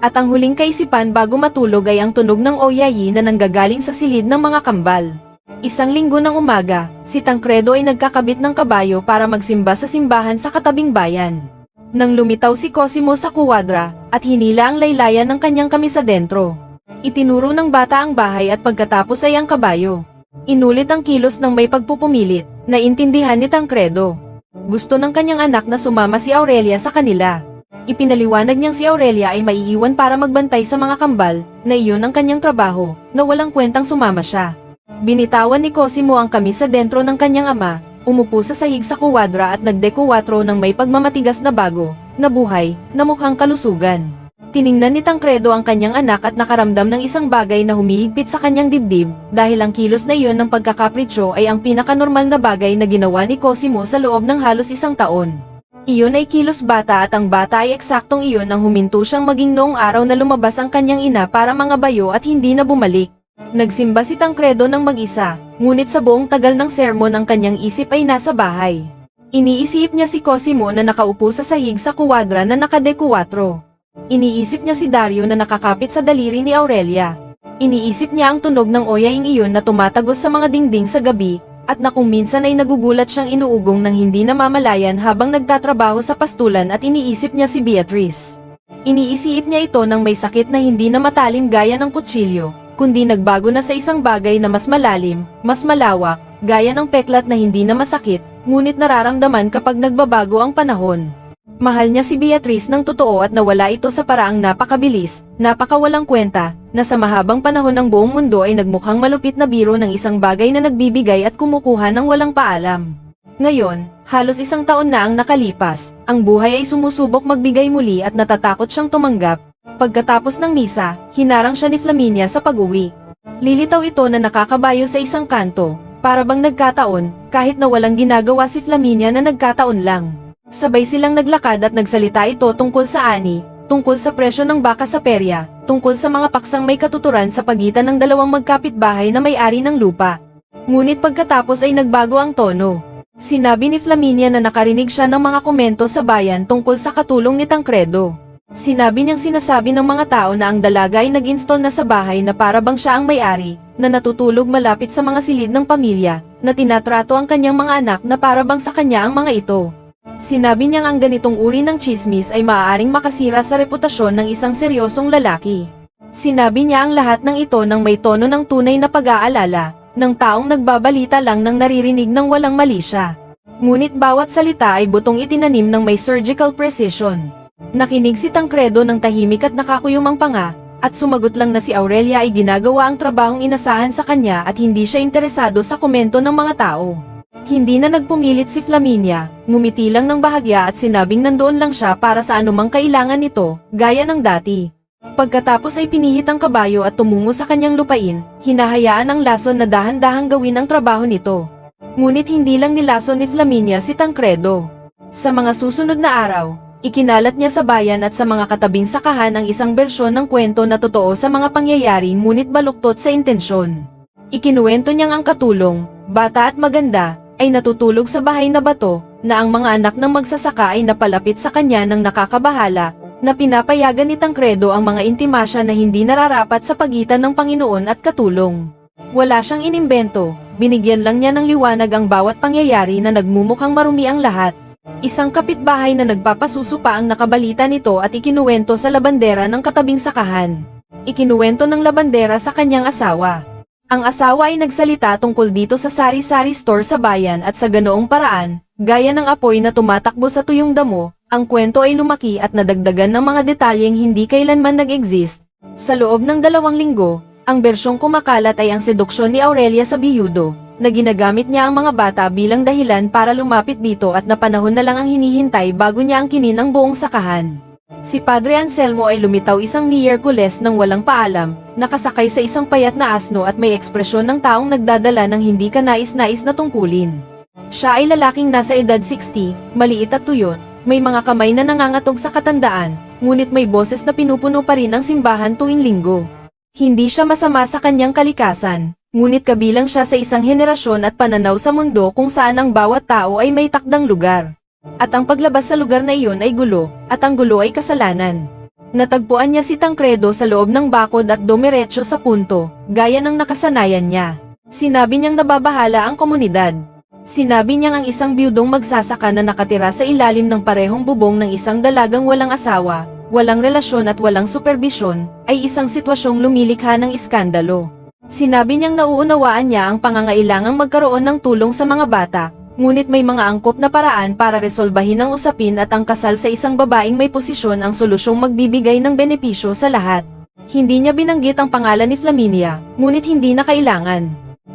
At ang huling kaisipan bago matulog ay ang tunog ng oyayi na nanggagaling sa silid ng mga kambal. Isang linggo ng umaga, si Tancredo ay nagkakabit ng kabayo para magsimba sa simbahan sa katabing bayan. Nang lumitaw si Cosimo sa kuwadra, at hinila ang laylayan ng kanyang kamisa dentro. Itinuro ng bata ang bahay at pagkatapos ay ang kabayo. Inulit ang kilos ng may pagpupumilit, naintindihan ni Tancredo. Gusto ng kanyang anak na sumama si Aurelia sa kanila. Ipinaliwanag niyang si Aurelia ay maiiwan para magbantay sa mga kambal, na iyon ang kanyang trabaho, na walang kwentang sumama siya. Binitawan ni Cosimo ang kamisa dentro ng kanyang ama, umupo sa sahig sa kuwadra at nagdekuwatro ng may pagmamatigas na bago, na buhay, na mukhang kalusugan. Tiningnan ni Tancredo ang kanyang anak at nakaramdam ng isang bagay na humihigpit sa kanyang dibdib, dahil ang kilos na iyon ng pagkakapritsyo ay ang pinakanormal na bagay na ginawa ni Cosimo sa loob ng halos isang taon. Iyon ay kilos bata at ang bata ay eksaktong iyon ang huminto siyang maging noong araw na lumabas ang kanyang ina para mangabayo at hindi na bumalik. Nagsimba si Tancredo ng mag-isa, ngunit sa buong tagal ng sermon ang kanyang isip ay nasa bahay. Iniisip niya si Cosimo na nakaupo sa sahig sa kuwadra na nakadekuwatro. Iniisip niya si Dario na nakakapit sa daliri ni Aurelia. Iniisip niya ang tunog ng oyaing iyon na tumatagos sa mga dingding sa gabi, at na kung minsan ay nagugulat siyang inuugong ng hindi namamalayan habang nagtatrabaho sa pastulan at iniisip niya si Beatrice. Iniisip niya ito ng may sakit na hindi na matalim gaya ng kutsilyo, kundi nagbago na sa isang bagay na mas malalim, mas malawak, gaya ng peklat na hindi na masakit, ngunit nararamdaman kapag nagbabago ang panahon. Mahal niya si Beatrice ng totoo at nawala ito sa paraang napakabilis, napakawalang kwenta, na sa mahabang panahon ng buong mundo ay nagmukhang malupit na biro ng isang bagay na nagbibigay at kumukuha ng walang paalam. Ngayon, halos isang taon na ang nakalipas, ang buhay ay sumusubok magbigay muli at natatakot siyang tumanggap. Pagkatapos ng misa, hinarang siya ni Flaminia sa pag-uwi. Lilitaw ito na nakakabayo sa isang kanto, para bang nagkataon, kahit na walang ginagawa si Flaminia na nagkataon lang. Sabay silang naglakad at nagsalita ito tungkol sa ani, tungkol sa presyo ng baka sa perya, tungkol sa mga paksang may katuturan sa pagitan ng dalawang magkapitbahay na may-ari ng lupa. Ngunit pagkatapos ay nagbago ang tono. Sinabi ni Flaminia na nakarinig siya ng mga komento sa bayan tungkol sa katulong ni Tancredo. Sinabi niyang sinasabi ng mga tao na ang dalaga ay nag-install na sa bahay na para bang siya ang may-ari, na natutulog malapit sa mga silid ng pamilya, na tinatrato ang kanyang mga anak na para bang sa kanya ang mga ito. Sinabi niyang ang ganitong uri ng chismis ay maaaring makasira sa reputasyon ng isang seryosong lalaki. Sinabi niya ang lahat ng ito nang may tono ng tunay na pag-aalala, ng taong nagbabalita lang ng naririnig ng walang mali siya. Ngunit bawat salita ay butong itinanim ng may surgical precision. Nakinig si Tancredo ng tahimik at nakakuyumang panga, at sumagot lang na si Aurelia ay ginagawa ang trabahong inasahan sa kanya at hindi siya interesado sa komento ng mga tao. Hindi na nagpumilit si Flaminia, ngumiti lang ng bahagya at sinabing nandoon lang siya para sa anumang kailangan nito, gaya ng dati. Pagkatapos ay pinihit ang kabayo at tumungo sa kanyang lupain, hinahayaan ang lason na dahan-dahang gawin ang trabaho nito. Ngunit hindi lang nilason ni Flaminia si Tancredo. Sa mga susunod na araw, ikinalat niya sa bayan at sa mga katabing sakahan ang isang bersyon ng kwento na totoo sa mga pangyayari ngunit baluktot sa intensyon. Ikinuwento niyang ang katulong, bata at maganda, ay natutulog sa bahay na bato, na ang mga anak ng magsasaka ay napalapit sa kanya ng nakakabahala, na pinapayagan ni Tancredo ang mga intimasya na hindi nararapat sa pagitan ng Panginoon at katulong. Wala siyang inimbento, binigyan lang niya ng liwanag ang bawat pangyayari na nagmumukhang marumi ang lahat. Isang kapitbahay na nagpapasuso pa ang nakabalita nito at ikinuwento sa labandera ng katabing sakahan. Ikinuwento ng labandera sa kanyang asawa. Ang asawa ay nagsalita tungkol dito sa sari-sari store sa bayan at sa ganoong paraan, gaya ng apoy na tumatakbo sa tuyong damo, ang kwento ay lumaki at nadagdagan ng mga detalyeng hindi kailanman nag-exist. Sa loob ng 2 linggo, ang bersyong kumakalat ay ang seduksyon ni Aurelia sa biyudo, na ginagamit niya ang mga bata bilang dahilan para lumapit dito at na panahon na lang ang hinihintay bago niya angkinin ang buong sakahan. Si Padre Anselmo ay lumitaw isang Miyerkules nang walang paalam, nakasakay sa isang payat na asno at may ekspresyon ng taong nagdadala ng hindi kanais-nais na tungkulin. Siya ay lalaking nasa edad 60, maliit at tuyot, may mga kamay na nangangatog sa katandaan, ngunit may boses na pinupuno pa rin ang simbahan tuwing linggo. Hindi siya masama sa kanyang kalikasan, ngunit kabilang siya sa isang henerasyon at pananaw sa mundo kung saan ang bawat tao ay may takdang lugar. At ang paglabas sa lugar na iyon ay gulo, at ang gulo ay kasalanan. Natagpuan niya si Tancredo sa loob ng bakod at dumiretso sa punto, gaya ng nakasanayan niya. Sinabi niyang nababahala ang komunidad. Sinabi niyang ang isang biyudong magsasaka na nakatira sa ilalim ng parehong bubong ng isang dalagang walang asawa, walang relasyon at walang superbisyon, ay isang sitwasyong lumilikha ng iskandalo. Sinabi niyang nauunawaan niya ang pangangailangang magkaroon ng tulong sa mga bata, ngunit may mga angkop na paraan para resolbahin ang usapin at ang kasal sa isang babaeng may posisyon ang solusyong magbibigay ng benepisyo sa lahat. Hindi niya binanggit ang pangalan ni Flaminia, ngunit hindi na kailangan.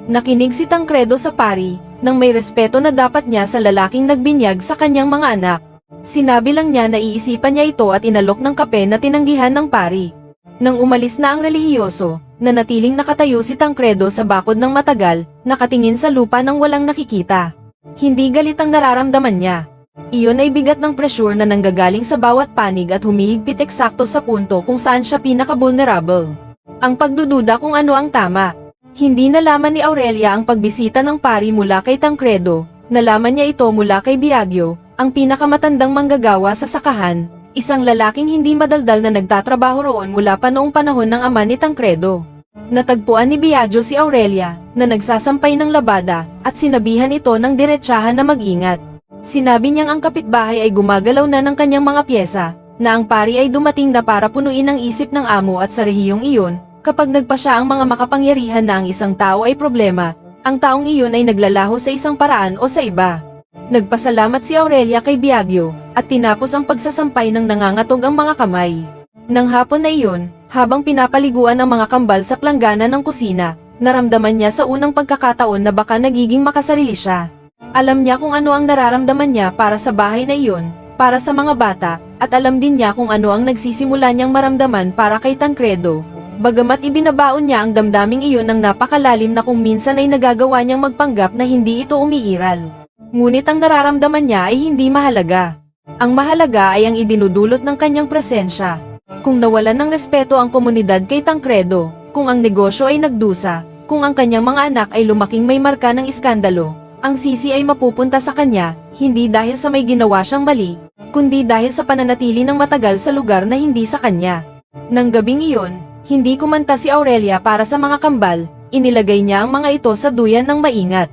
Nakinig si Tancredo sa pari, nang may respeto na dapat niya sa lalaking nagbinyag sa kanyang mga anak. Sinabi lang niya na iisipan niya ito at inalok ng kape na tinanggihan ng pari. Nang umalis na ang relihiyoso, nanatiling nakatayo si Tancredo sa bakod ng matagal, nakatingin sa lupa nang walang nakikita. Hindi galit ang nararamdaman niya. Iyon ay bigat ng pressure na nanggagaling sa bawat panig at humihigpit eksakto sa punto kung saan siya pinaka-vulnerable. Ang pagdududa kung ano ang tama. Hindi nalaman ni Aurelia ang pagbisita ng pari mula kay Tancredo, nalaman niya ito mula kay Biagio, ang pinakamatandang manggagawa sa sakahan, isang lalaking hindi madaldal na nagtatrabaho roon mula pa noong panahon ng ama ni Tancredo. Natagpuan ni Biagio si Aurelia, na nagsasampay ng labada, at sinabihan ito ng diretsahan na mag-ingat. Sinabi niyang ang kapitbahay ay gumagalaw na ng kanyang mga pyesa, na ang pari ay dumating na para punuin ang isip ng amo at sa rehiyong iyon, kapag nagpa siya ang mga makapangyarihan na ang isang tao ay problema, ang taong iyon ay naglalaho sa isang paraan o sa iba. Nagpasalamat si Aurelia kay Biagio, at tinapos ang pagsasampay ng nangangatog ang mga kamay. Nang hapon na iyon, habang pinapaliguan ang mga kambal sa planggana ng kusina, naramdaman niya sa unang pagkakataon na baka nagiging makasarili siya. Alam niya kung ano ang nararamdaman niya para sa bahay na iyon, para sa mga bata, at alam din niya kung ano ang nagsisimula niyang maramdaman para kay Tancredo. Bagamat ibinabaon niya ang damdaming iyon ng napakalalim na kung minsan ay nagagawa niyang magpanggap na hindi ito umiiral. Ngunit ang nararamdaman niya ay hindi mahalaga. Ang mahalaga ay ang idinudulot ng kanyang presensya. Kung nawalan ng respeto ang komunidad kay Tancredo, kung ang negosyo ay nagdusa, kung ang kanyang mga anak ay lumaking may marka ng iskandalo, ang sisi ay mapupunta sa kanya, hindi dahil sa may ginawa siyang mali, kundi dahil sa pananatili ng matagal sa lugar na hindi sa kanya. Nang gabing iyon, hindi kumanta si Aurelia para sa mga kambal, inilagay niya ang mga ito sa duyan ng maingat.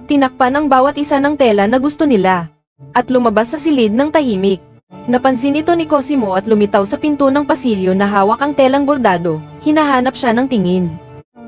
Tinakpan ang bawat isa ng tela na gusto nila, at lumabas sa silid ng tahimik. Napansin ito ni Cosimo at lumitaw sa pinto ng pasilyo na hawak ang telang bordado, hinahanap siya ng tingin.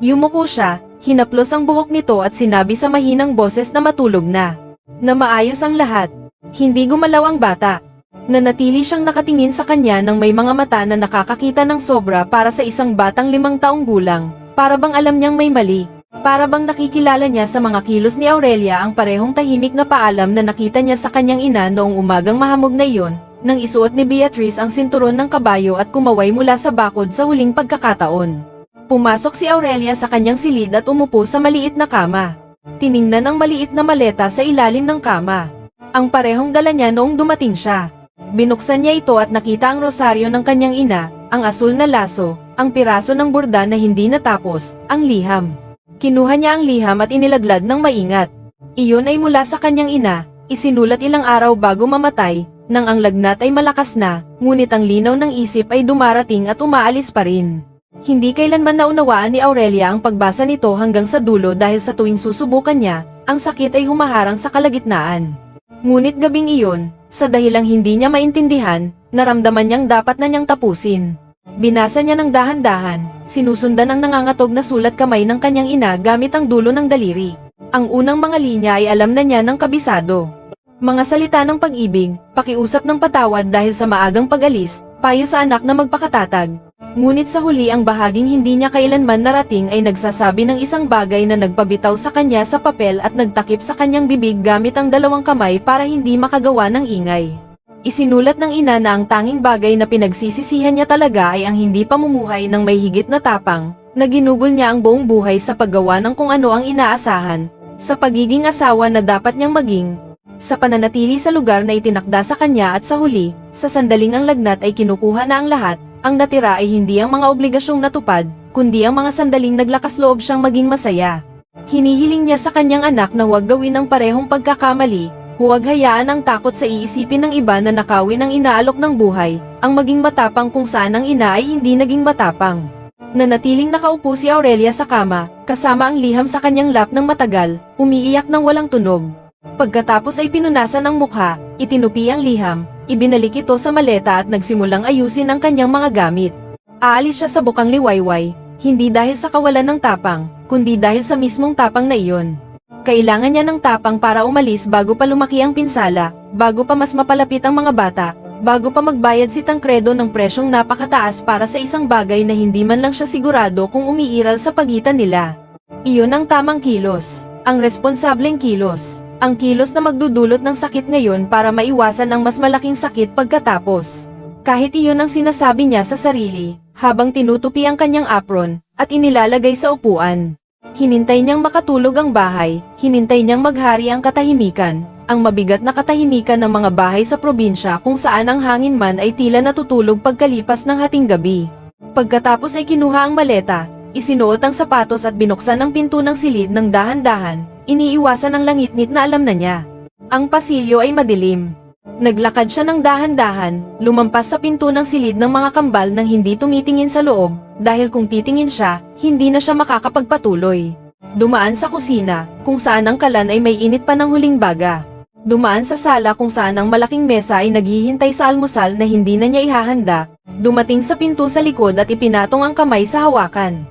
Yumuko siya, hinaplos ang buhok nito at sinabi sa mahinang boses na matulog na maayos ang lahat. Hindi gumalaw ang bata. Nanatili siyang nakatingin sa kanya ng may mga mata na nakakakita ng sobra para sa isang batang 5 taong gulang, para bang alam niyang may mali. Para bang nakikilala niya sa mga kilos ni Aurelia ang parehong tahimik na paalam na nakita niya sa kanyang ina noong umagang mahamog na iyon, nang isuot ni Beatrice ang sinturon ng kabayo at kumaway mula sa bakod sa huling pagkakataon. Pumasok si Aurelia sa kanyang silid at umupo sa maliit na kama. Tiningnan ang maliit na maleta sa ilalim ng kama. Ang parehong dala niya noong dumating siya. Binuksan niya ito at nakita ang rosaryo ng kanyang ina, ang asul na laso, ang piraso ng burda na hindi natapos, ang liham. Kinuha niya ang liham at inilaglag ng maingat. Iyon ay mula sa kanyang ina, isinulat ilang araw bago mamatay, nang ang lagnat ay malakas na, ngunit ang linaw ng isip ay dumarating at umaalis pa rin. Hindi kailanman naunawaan ni Aurelia ang pagbasa nito hanggang sa dulo dahil sa tuwing susubukan niya, ang sakit ay humaharang sa kalagitnaan. Ngunit gabing iyon, sa dahilang hindi niya maintindihan, naramdaman niyang dapat na niyang tapusin. Binasa niya ng dahan-dahan, sinusundan ang nangangatog na sulat kamay ng kanyang ina gamit ang dulo ng daliri. Ang unang mga linya ay alam na niya ng kabisado. Mga salita ng pag-ibig, pakiusap ng patawad dahil sa maagang pag-alis, payo sa anak na magpakatatag. Ngunit sa huli ang bahaging hindi niya kailanman narating ay nagsasabi ng isang bagay na nagpabitaw sa kanya sa papel at nagtakip sa kanyang bibig gamit ang dalawang kamay para hindi makagawa ng ingay. Isinulat ng ina na ang tanging bagay na pinagsisisihan niya talaga ay ang hindi pamumuhay ng may higit na tapang, na ginugol niya ang buong buhay sa paggawa ng kung ano ang inaasahan, sa pagiging asawa na dapat niyang maging, sa pananatili sa lugar na itinakda sa kanya at sa huli, sa sandaling ang lagnat ay kinukuha na ang lahat. Ang natira ay hindi ang mga obligasyong natupad, kundi ang mga sandaling naglakas loob siyang maging masaya. Hinihiling niya sa kanyang anak na huwag gawin ang parehong pagkakamali, huwag hayaan ang takot sa iisipin ng iba na nakawin ang inaalok ng buhay, ang maging matapang kung saan ang ina ay hindi naging matapang. Nanatiling nakaupo si Aurelia sa kama, kasama ang liham sa kanyang lap ng matagal, umiiyak ng walang tunog. Pagkatapos ay pinunasan ang mukha, itinupi ang liham, ibinalik ito sa maleta at nagsimulang ayusin ang kanyang mga gamit. Aalis siya sa bukang liwayway, hindi dahil sa kawalan ng tapang, kundi dahil sa mismong tapang na iyon. Kailangan niya ng tapang para umalis bago pa lumaki ang pinsala, bago pa mas mapalapit ang mga bata, bago pa magbayad si Tancredo ng presyong napakataas para sa isang bagay na hindi man lang siya sigurado kung umiiral sa pagitan nila. Iyon ang tamang kilos, ang responsableng kilos. Ang kilos na magdudulot ng sakit ngayon para maiwasan ang mas malaking sakit pagkatapos. Kahit iyon ang sinasabi niya sa sarili, habang tinutupi ang kanyang apron, at inilalagay sa upuan. Hinintay niyang makatulog ang bahay, hinintay niyang maghari ang katahimikan, ang mabigat na katahimikan ng mga bahay sa probinsya kung saan ang hangin man ay tila natutulog pagkalipas ng hating gabi. Pagkatapos ay kinuha ang maleta, isinuot ang sapatos at binuksan ang pinto ng silid ng dahan-dahan. Iniiwasan ang langit-ngit na alam na niya. Ang pasilyo ay madilim. Naglakad siya ng dahan-dahan, lumampas sa pinto ng silid ng mga kambal nang hindi tumitingin sa loob, dahil kung titingin siya, hindi na siya makakapagpatuloy. Dumaan sa kusina, kung saan ang kalan ay may init pa ng huling baga. Dumaan sa sala kung saan ang malaking mesa ay naghihintay sa almusal na hindi na niya ihahanda. Dumating sa pinto sa likod at ipinatong ang kamay sa hawakan.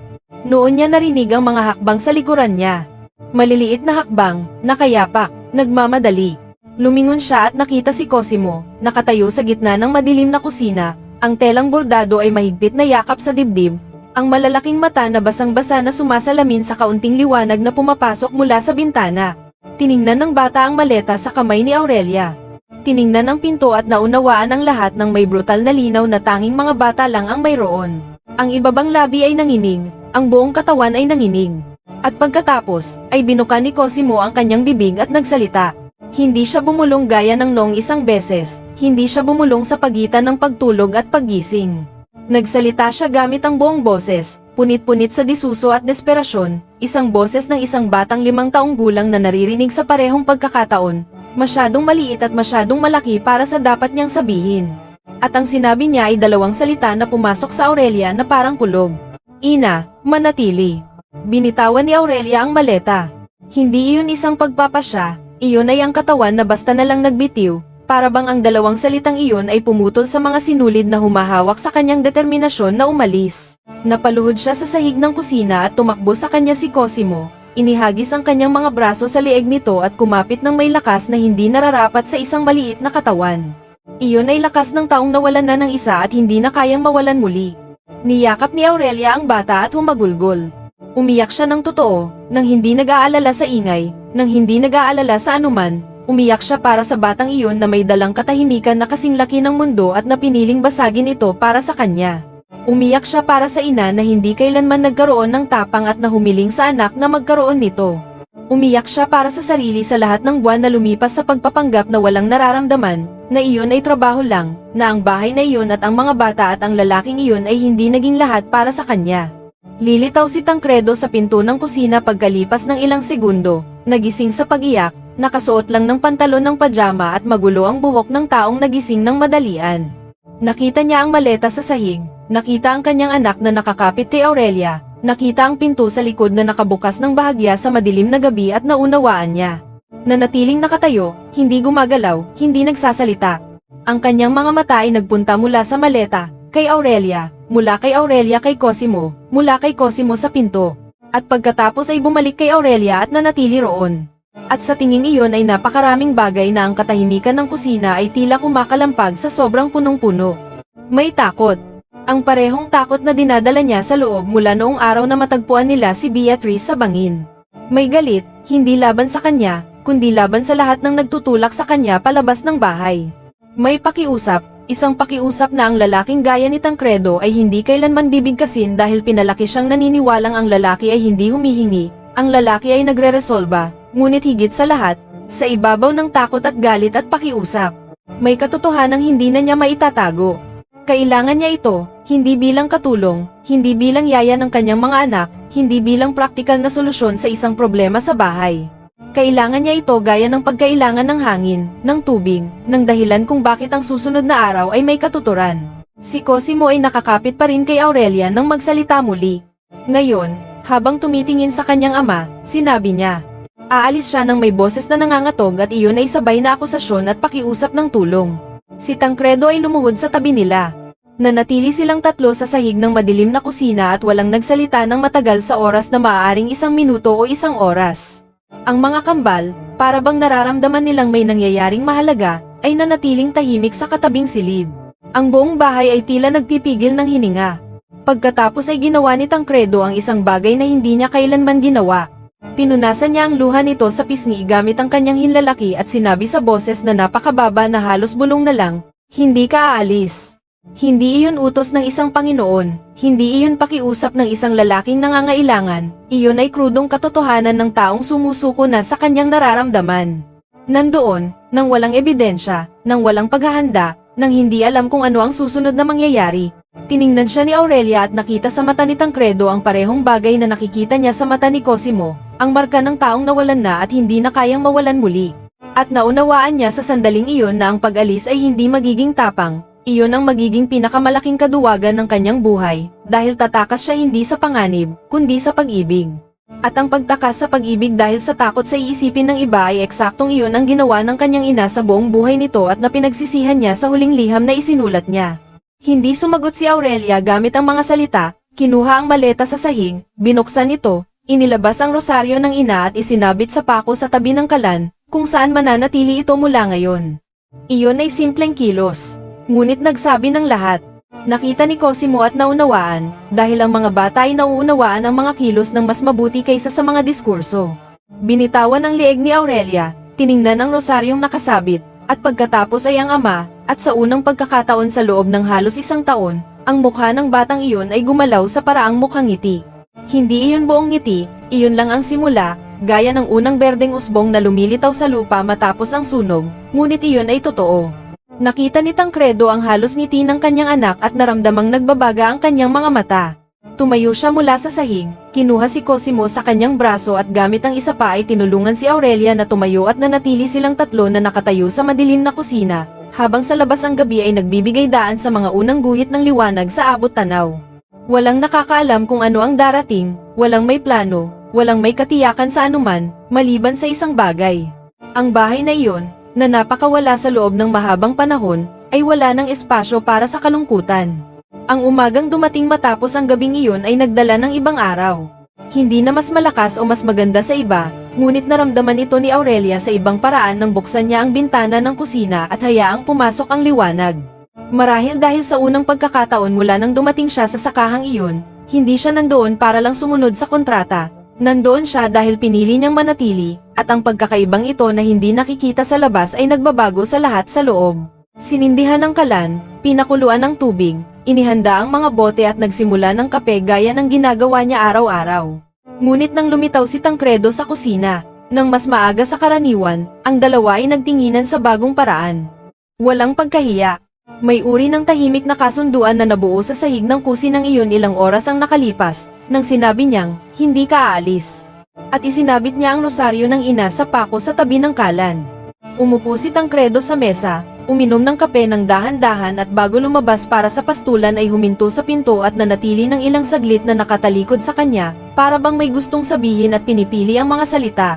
Noon niya narinig ang mga hakbang sa likuran niya. Maliliit na hakbang, nakayapak, nagmamadali. Lumingon siya at nakita si Cosimo, nakatayo sa gitna ng madilim na kusina, ang telang bordado ay mahigpit na yakap sa dibdib, ang malalaking mata na basang-basa na sumasalamin sa kaunting liwanag na pumapasok mula sa bintana. Tiningnan ng bata ang maleta sa kamay ni Aurelia. Tiningnan ang pinto at naunawaan ang lahat ng may brutal na linaw na tanging mga bata lang ang mayroon. Ang ibabang labi ay nanginig, ang buong katawan ay nanginig. At pagkatapos, ay binuka ni Cosimo ang kanyang bibig at nagsalita. Hindi siya bumulong gaya ng noong isang beses, hindi siya bumulong sa pagitan ng pagtulog at paggising. Nagsalita siya gamit ang buong boses, punit-punit sa disuso at desperasyon, isang boses ng isang batang 5 taong gulang na naririnig sa parehong pagkakataon, masyadong maliit at masyadong malaki para sa dapat niyang sabihin. At ang sinabi niya ay 2 salita na pumasok sa Aurelia na parang kulog. Ina, manatili. Binitawan ni Aurelia ang maleta. Hindi iyon isang pagpapasya, iyon ay ang katawan na basta na lang nagbitiw, para bang ang 2 salitang iyon ay pumutol sa mga sinulid na humahawak sa kanyang determinasyon na umalis. Napaluhod siya sa sahig ng kusina at tumakbo sa kanya si Cosimo, inihagis ang kanyang mga braso sa leeg nito at kumapit ng may lakas na hindi nararapat sa isang maliit na katawan. Iyon ay lakas ng taong nawalan na ng isa at hindi na kayang mawalan muli. Niyakap ni Aurelia ang bata at humagulgol. Umiyak siya ng totoo, nang hindi nag-aalala sa ingay, nang hindi nag-aalala sa anuman. Umiyak siya para sa batang iyon na may dalang katahimikan na kasing laki ng mundo at na piniling basagin ito para sa kanya. Umiyak siya para sa ina na hindi kailanman nagkaroon ng tapang at na humiling sa anak na magkaroon nito. Umiyak siya para sa sarili sa lahat ng buwan na lumipas sa pagpapanggap na walang nararamdaman, na iyon ay trabaho lang, na ang bahay na iyon at ang mga bata at ang lalaking iyon ay hindi naging lahat para sa kanya. Lilitaw si Tancredo sa pinto ng kusina pagkalipas ng ilang segundo, nagising sa pag-iyak, nakasuot lang ng pantalon ng pajama at magulo ang buhok ng taong nagising ng madalian. Nakita niya ang maleta sa sahig, nakita ang kanyang anak na nakakapit kay Aurelia, nakita ang pinto sa likod na nakabukas ng bahagya sa madilim na gabi at naunawaan niya. Nanatiling nakatayo, hindi gumagalaw, hindi nagsasalita. Ang kanyang mga mata ay nagpunta mula sa maleta, kay Aurelia, mula kay Aurelia kay Cosimo, mula kay Cosimo sa pinto. At pagkatapos ay bumalik kay Aurelia at nanatili roon. At sa tingin iyon ay napakaraming bagay na ang katahimikan ng kusina ay tila kumakalampag sa sobrang punong-puno. May takot. Ang parehong takot na dinadala niya sa loob mula noong araw na matagpuan nila si Beatrice sa bangin. May galit, hindi laban sa kanya, kundi laban sa lahat ng nagtutulak sa kanya palabas ng bahay. May pakiusap, isang pakiusap na ang lalaking gaya ni Tancredo ay hindi kailanman bibigkasin dahil pinalaki siyang naniniwalang ang lalaki ay hindi humihingi, ang lalaki ay nagre-resolba, ngunit higit sa lahat, sa ibabaw ng takot at galit at pakiusap. May katotohanang hindi na niya maitatago. Kailangan niya ito, hindi bilang katulong, hindi bilang yaya ng kanyang mga anak, hindi bilang praktikal na solusyon sa isang problema sa bahay. Kailangan niya ito gaya ng pagkailangan ng hangin, ng tubig, ng dahilan kung bakit ang susunod na araw ay may katuturan. Si Cosimo ay nakakapit pa rin kay Aurelia nang magsalita muli. Ngayon, habang tumitingin sa kanyang ama, sinabi niya, aalis siya nang may boses na nangangatog at iyon ay sabay na akusasyon at pakiusap ng tulong. Si Tancredo ay lumuhod sa tabi nila. Nanatili silang tatlo sa sahig ng madilim na kusina at walang nagsalita ng matagal sa oras na maaaring 1 minuto o 1 oras. Ang mga kambal, para bang nararamdaman nilang may nangyayaring mahalaga, ay nanatiling tahimik sa katabing silid. Ang buong bahay ay tila nagpipigil ng hininga. Pagkatapos ay ginawa ni Tancredo ang isang bagay na hindi niya kailanman ginawa. Pinunasan niya ang luha nito sa pisngi gamit ang kanyang hinlalaki at sinabi sa boses na napakababa na halos bulong na lang, hindi ka aalis. Hindi iyon utos ng isang Panginoon, hindi iyon pakiusap ng isang lalaking nangangailangan, iyon ay krudong katotohanan ng taong sumusuko na sa kanyang nararamdaman. Nandoon, nang walang ebidensya, nang walang paghahanda, nang hindi alam kung ano ang susunod na mangyayari. Tiningnan siya ni Aurelia at nakita sa mata ni Tancredo ang parehong bagay na nakikita niya sa mata ni Cosimo, ang marka ng taong nawalan na at hindi na kayang mawalan muli. At naunawaan niya sa sandaling iyon na ang pag-alis ay hindi magiging tapang, iyon ang magiging pinakamalaking kaduwagan ng kanyang buhay, dahil tatakas siya hindi sa panganib, kundi sa pag-ibig. At ang pagtakas sa pag-ibig dahil sa takot sa iisipin ng iba ay eksaktong iyon ang ginawa ng kanyang ina sa buong buhay nito at napinagsisihan niya sa huling liham na isinulat niya. Hindi sumagot si Aurelia gamit ang mga salita, kinuha ang maleta sa sahig, binuksan ito, inilabas ang rosaryo ng ina at isinabit sa pako sa tabi ng kalan, kung saan mananatili ito mula ngayon. Iyon ay simpleng kilos. Ngunit nagsabi ng lahat. Nakita ni Cosimo at naunawaan, dahil ang mga bata ay nauunawaan ang mga kilos ng mas mabuti kaysa sa mga diskurso. Binitawan ang leeg ni Aurelia, tiningnan ang rosaryong nakasabit, at pagkatapos ay ang ama, at sa unang pagkakataon sa loob ng halos 1 taon, ang mukha ng batang iyon ay gumalaw sa paraang mukhang ngiti. Hindi iyon buong ngiti, iyon lang ang simula, gaya ng unang berdeng usbong na lumilitaw sa lupa matapos ang sunog, ngunit iyon ay totoo. Nakita ni Tancredo ang halos ngiti ng kanyang anak at naramdamang nagbabaga ang kanyang mga mata. Tumayo siya mula sa sahig, kinuha si Cosimo sa kanyang braso at gamit ang isa pa ay tinulungan si Aurelia na tumayo at nanatili silang tatlo na nakatayo sa madilim na kusina, habang sa labas ang gabi ay nagbibigay daan sa mga unang guhit ng liwanag sa abot tanaw. Walang nakakaalam kung ano ang darating, walang may plano, walang may katiyakan sa anuman, maliban sa isang bagay. Ang bahay na iyon, na napakawala sa loob ng mahabang panahon, ay wala ng espasyo para sa kalungkutan. Ang umagang dumating matapos ang gabing iyon ay nagdala ng ibang araw. Hindi na mas malakas o mas maganda sa iba, ngunit naramdaman ito ni Aurelia sa ibang paraan nang buksan niya ang bintana ng kusina at hayaang pumasok ang liwanag. Marahil dahil sa unang pagkakataon mula nang dumating siya sa sakahang iyon, Hindi siya nandoon para lang sumunod sa kontrata. Nandoon siya dahil pinili niyang manatili, at ang pagkakaibang ito na hindi nakikita sa labas ay nagbabago sa lahat sa loob. Sinindihan ng kalan, pinakuluan ng tubig, inihanda ang mga bote at nagsimula ng kape gaya ng ginagawa niya araw-araw. Ngunit nang lumitaw si Tancredo sa kusina, nang mas maaga sa karaniwan, ang dalawa ay nagtinginan sa bagong paraan. Walang pagkahiya. May uri ng tahimik na kasunduan na nabuo sa sahig ng kusinang iyon ilang oras ang nakalipas, nang sinabi niyang, hindi ka aalis. At isinabit niya ang rosaryo ng ina sa pako sa tabi ng kalan. Umupo si Tancredo sa mesa, uminom ng kape ng dahan-dahan at bago lumabas para sa pastulan ay huminto sa pinto at nanatili ng ilang saglit na nakatalikod sa kanya, para bang may gustong sabihin at pinipili ang mga salita.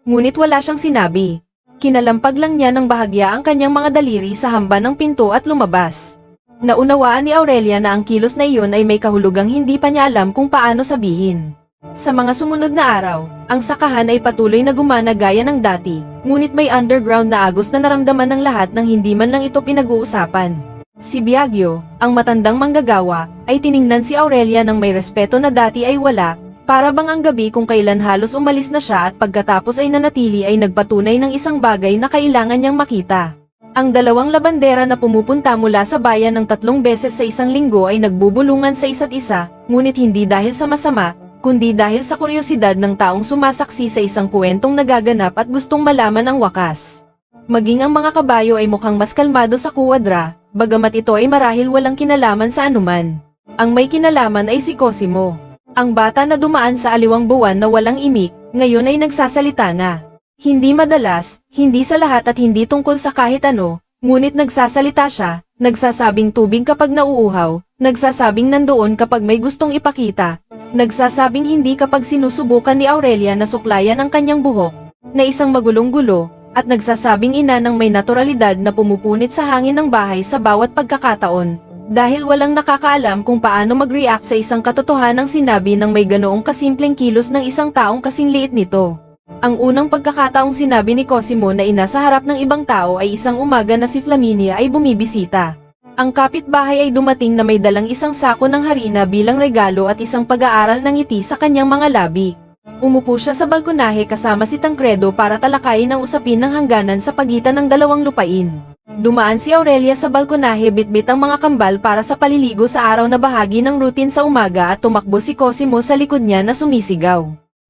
Ngunit wala siyang sinabi. Kinalampag lang niya ng bahagya ang kanyang mga daliri sa hamba ng pinto at lumabas. Naunawaan ni Aurelia na ang kilos na iyon ay may kahulugang hindi pa niya alam kung paano sabihin. Sa mga sumunod na araw, ang sakahan ay patuloy na gumana gaya ng dati, ngunit may underground na agos na naramdaman ng lahat nang hindi man lang ito pinag-uusapan. Si Biagyo, ang matandang manggagawa, ay tiningnan si Aurelia ng may respeto na dati ay wala, para bang ang gabi kung kailan halos umalis na siya at pagkatapos ay nanatili ay nagpatunay ng isang bagay na kailangan niyang makita. Ang dalawang labandera na pumupunta mula sa bayan ng 3 beses sa isang linggo ay nagbubulungan sa isa't isa, ngunit hindi dahil sa masama, kundi dahil sa kuryosidad ng taong sumasaksi sa isang kwentong nagaganap at gustong malaman ang wakas. Maging ang mga kabayo ay mukhang mas kalmado sa kuwadra, bagamat ito ay marahil walang kinalaman sa anuman. Ang may kinalaman ay si Cosimo. Ang bata na dumaan sa aliwang buwan na walang imik, ngayon ay nagsasalita na. Hindi madalas, hindi sa lahat at hindi tungkol sa kahit ano, ngunit nagsasalita siya, nagsasabing tubig kapag nauuhaw, nagsasabing nandoon kapag may gustong ipakita, nagsasabing hindi kapag sinusubukan ni Aurelia na suklayan ang kanyang buhok, na isang magulong-gulo, at nagsasabing ina ng may naturalidad na pumupunit sa hangin ng bahay sa bawat pagkakataon. Dahil walang nakakaalam kung paano mag-react sa isang katotohanang sinabi ng may ganoong kasimpleng kilos ng isang taong kasing liit nito. Ang unang pagkakataong sinabi ni Cosimo na ina sa harap ng ibang tao ay isang umaga na si Flaminia ay bumibisita. Ang kapitbahay ay dumating na may dalang isang sako ng harina bilang regalo at isang pag-aaral ng ngiti sa kanyang mga labi. Umupo siya sa balkonahe kasama si Tancredo para talakayin ang usapin ng hangganan sa pagitan ng dalawang lupain. Dumaan si Aurelia sa balkonahe bitbit ang mga kambal para sa paliligo sa araw na bahagi ng routine sa umaga at tumakbo si Cosimo sa likod niya na sumisigaw.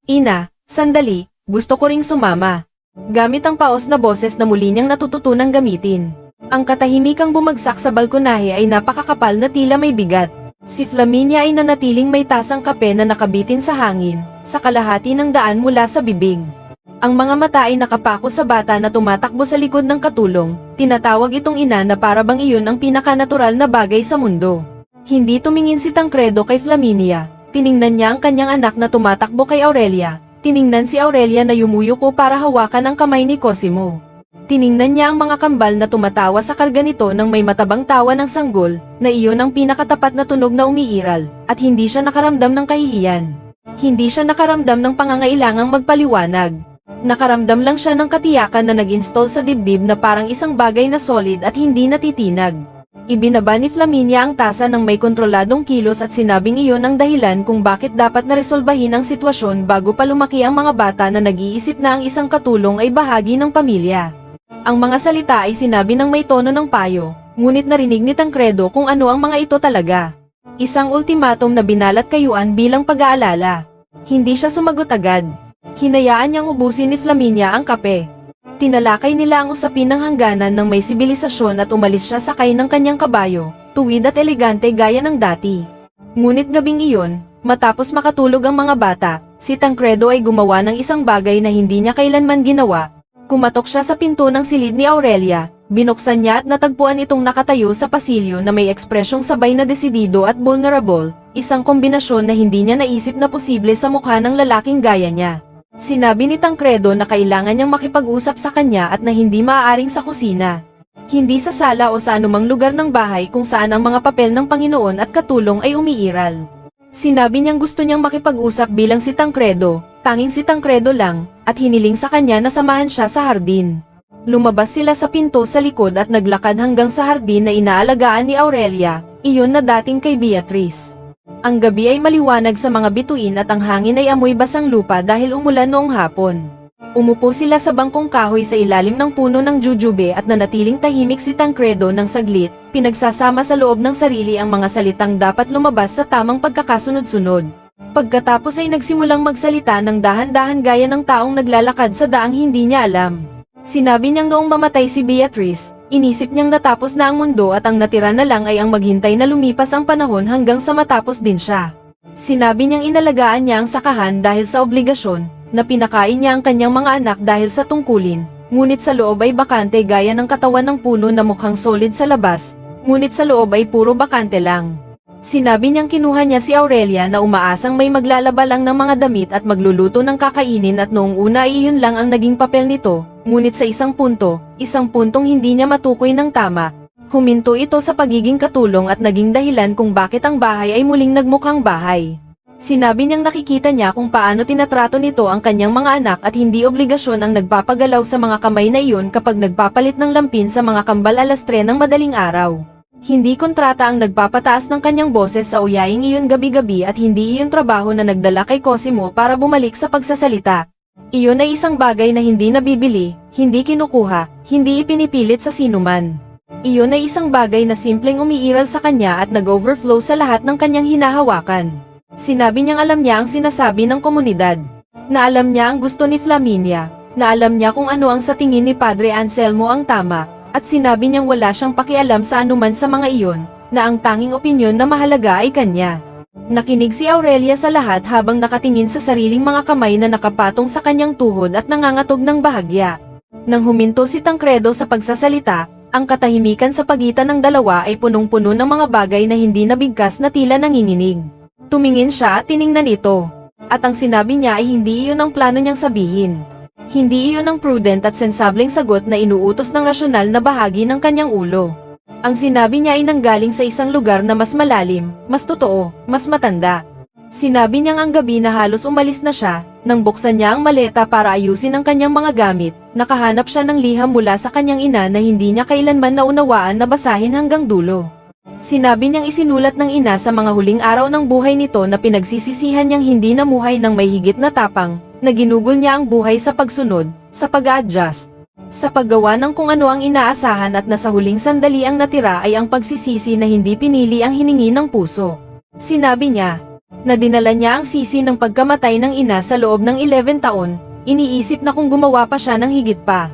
Ina, sandali, gusto ko ring sumama. Gamit ang paos na boses na muli niyang natututunang gamitin. Ang katahimikang bumagsak sa balkonahe ay napakakapal na tila may bigat. Si Flaminia ay nanatiling may tasang kape na nakabitin sa hangin, sa kalahati ng daan mula sa bibig. Ang mga mata ay nakapako sa bata na tumatakbo sa likod ng katulong, tinatawag itong ina na para bang iyon ang pinakanatural na bagay sa mundo. Hindi tumingin si Tancredo kay Flaminia, tiningnan niya ang kanyang anak na tumatakbo kay Aurelia, tiningnan si Aurelia na yumuyuko para hawakan ang kamay ni Cosimo. Tiningnan niya ang mga kambal na tumatawa sa karga nito ng may matabang tawa ng sanggol, na iyon ang pinakatapat na tunog na umiiral, at hindi siya nakaramdam ng kahihiyan. Hindi siya nakaramdam ng pangangailangang magpaliwanag. Nakaramdam lang siya ng katiyakan na nag-install sa dibdib na parang isang bagay na solid at hindi natitinag. Ibinaba ni Flaminia ang tasa ng may kontroladong kilos at sinabing iyon ang dahilan kung bakit dapat na resolbahin ang sitwasyon bago pa lumaki ang mga bata na nag-iisip na ang isang katulong ay bahagi ng pamilya. Ang mga salita ay sinabi ng may tono ng payo, ngunit narinig ni Tancredo kung ano ang mga ito talaga. Isang ultimatum na binalat kayuan bilang pag-aalala. Hindi siya sumagot agad. Hinayaan niyang ubusin ni Flaminia ang kape. Tinalakay nila ang usapin ng hangganan ng may sibilisasyon at umalis siya sakay ng kanyang kabayo, tuwid at elegante gaya ng dati. Ngunit gabing iyon, matapos makatulog ang mga bata, si Tancredo ay gumawa ng isang bagay na hindi niya kailanman ginawa. Kumatok siya sa pinto ng silid ni Aurelia, binuksan niya at natagpuan itong nakatayo sa pasilyo na may ekspresyong sabay na desidido at vulnerable, isang kombinasyon na hindi niya naisip na posible sa mukha ng lalaking gaya niya. Sinabi ni Tancredo na kailangan niyang makipag-usap sa kanya at na hindi maaaring sa kusina. Hindi sa sala o sa anumang lugar ng bahay kung saan ang mga papel ng Panginoon at katulong ay umiiral. Sinabi niyang gusto niyang makipag-usap bilang si Tancredo, tanging si Tancredo lang, at hiniling sa kanya na samahan siya sa hardin. Lumabas sila sa pinto sa likod at naglakad hanggang sa hardin na inaalagaan ni Aurelia, iyon na dating kay Beatrice. Ang gabi ay maliwanag sa mga bituin at ang hangin ay amoy basang lupa dahil umulan noong hapon. Umupo sila sa bangkong kahoy sa ilalim ng puno ng jujube at nanatiling tahimik si Tancredo ng saglit, pinagsasama sa loob ng sarili ang mga salitang dapat lumabas sa tamang pagkakasunod-sunod. Pagkatapos ay nagsimulang magsalita ng dahan-dahan gaya ng taong naglalakad sa daang hindi niya alam. Sinabi niyang noong mamatay si Beatrice, inisip niyang natapos na ang mundo at ang natira na lang ay ang maghintay na lumipas ang panahon hanggang sa matapos din siya. Sinabi niyang inalagaan niya ang sakahan dahil sa obligasyon, na pinakain niya ang kanyang mga anak dahil sa tungkulin, ngunit sa loob ay bakante gaya ng katawan ng puno na mukhang solid sa labas, ngunit sa loob ay puro bakante lang. Sinabi niyang kinuha niya si Aurelia na umaasang may maglalaba lang ng mga damit at magluluto ng kakainin at noong una ay iyon lang ang naging papel nito, ngunit sa isang puntong hindi niya matukoy ng tama, huminto ito sa pagiging katulong at naging dahilan kung bakit ang bahay ay muling nagmukhang bahay. Sinabi niyang nakikita niya kung paano tinatrato nito ang kanyang mga anak at hindi obligasyon ang nagpapagalaw sa mga kamay na iyon kapag nagpapalit ng lampin sa mga kambal alas 3 ng madaling araw. Hindi kontrata ang nagpapataas ng kanyang boses sa uyaing iyon gabi-gabi at hindi iyon trabaho na nagdala kay Cosimo para bumalik sa pagsasalita. Iyon ay isang bagay na hindi nabibili, hindi kinukuha, hindi ipinipilit sa sinuman. Iyon ay isang bagay na simpleng umiiral sa kanya at nag-overflow sa lahat ng kanyang hinahawakan. Sinabi niyang alam niya ang sinasabi ng komunidad, na alam niya ang gusto ni Flaminia, na alam niya kung ano ang sa tingin ni Padre Anselmo ang tama, at sinabi niyang wala siyang pakialam sa anuman sa mga iyon, na ang tanging opinyon na mahalaga ay kanya. Nakinig si Aurelia sa lahat habang nakatingin sa sariling mga kamay na nakapatong sa kanyang tuhod at nangangatog ng bahagya. Nang huminto si Tancredo sa pagsasalita, ang katahimikan sa pagitan ng dalawa ay punong-puno ng mga bagay na hindi nabigkas na tila nanginginig. Tumingin siya at tiningnan ito. At ang sinabi niya ay hindi iyon ang plano niyang sabihin. Hindi iyon ang prudent at sensableng sagot na inuutos ng rasyonal na bahagi ng kanyang ulo. Ang sinabi niya ay nanggaling sa isang lugar na mas malalim, mas totoo, mas matanda. Sinabi niyang ang gabi na halos umalis na siya, nang buksan niya ang maleta para ayusin ang kanyang mga gamit, nakahanap siya ng liham mula sa kanyang ina na hindi niya kailanman naunawaan na basahin hanggang dulo. Sinabi niyang isinulat ng ina sa mga huling araw ng buhay nito na pinagsisisihan niyang hindi namuhay ng may higit na tapang, na ginugol niya ang buhay sa pagsunod, sa pag-a-adjust, sa paggawa ng kung ano ang inaasahan at nasa huling sandali ang natira ay ang pagsisisi na hindi pinili ang hiningi ng puso. Sinabi niya, na dinala niya ang sisi ng pagkamatay ng ina sa loob ng 11 taon, iniisip na kung gumawa pa siya ng higit pa.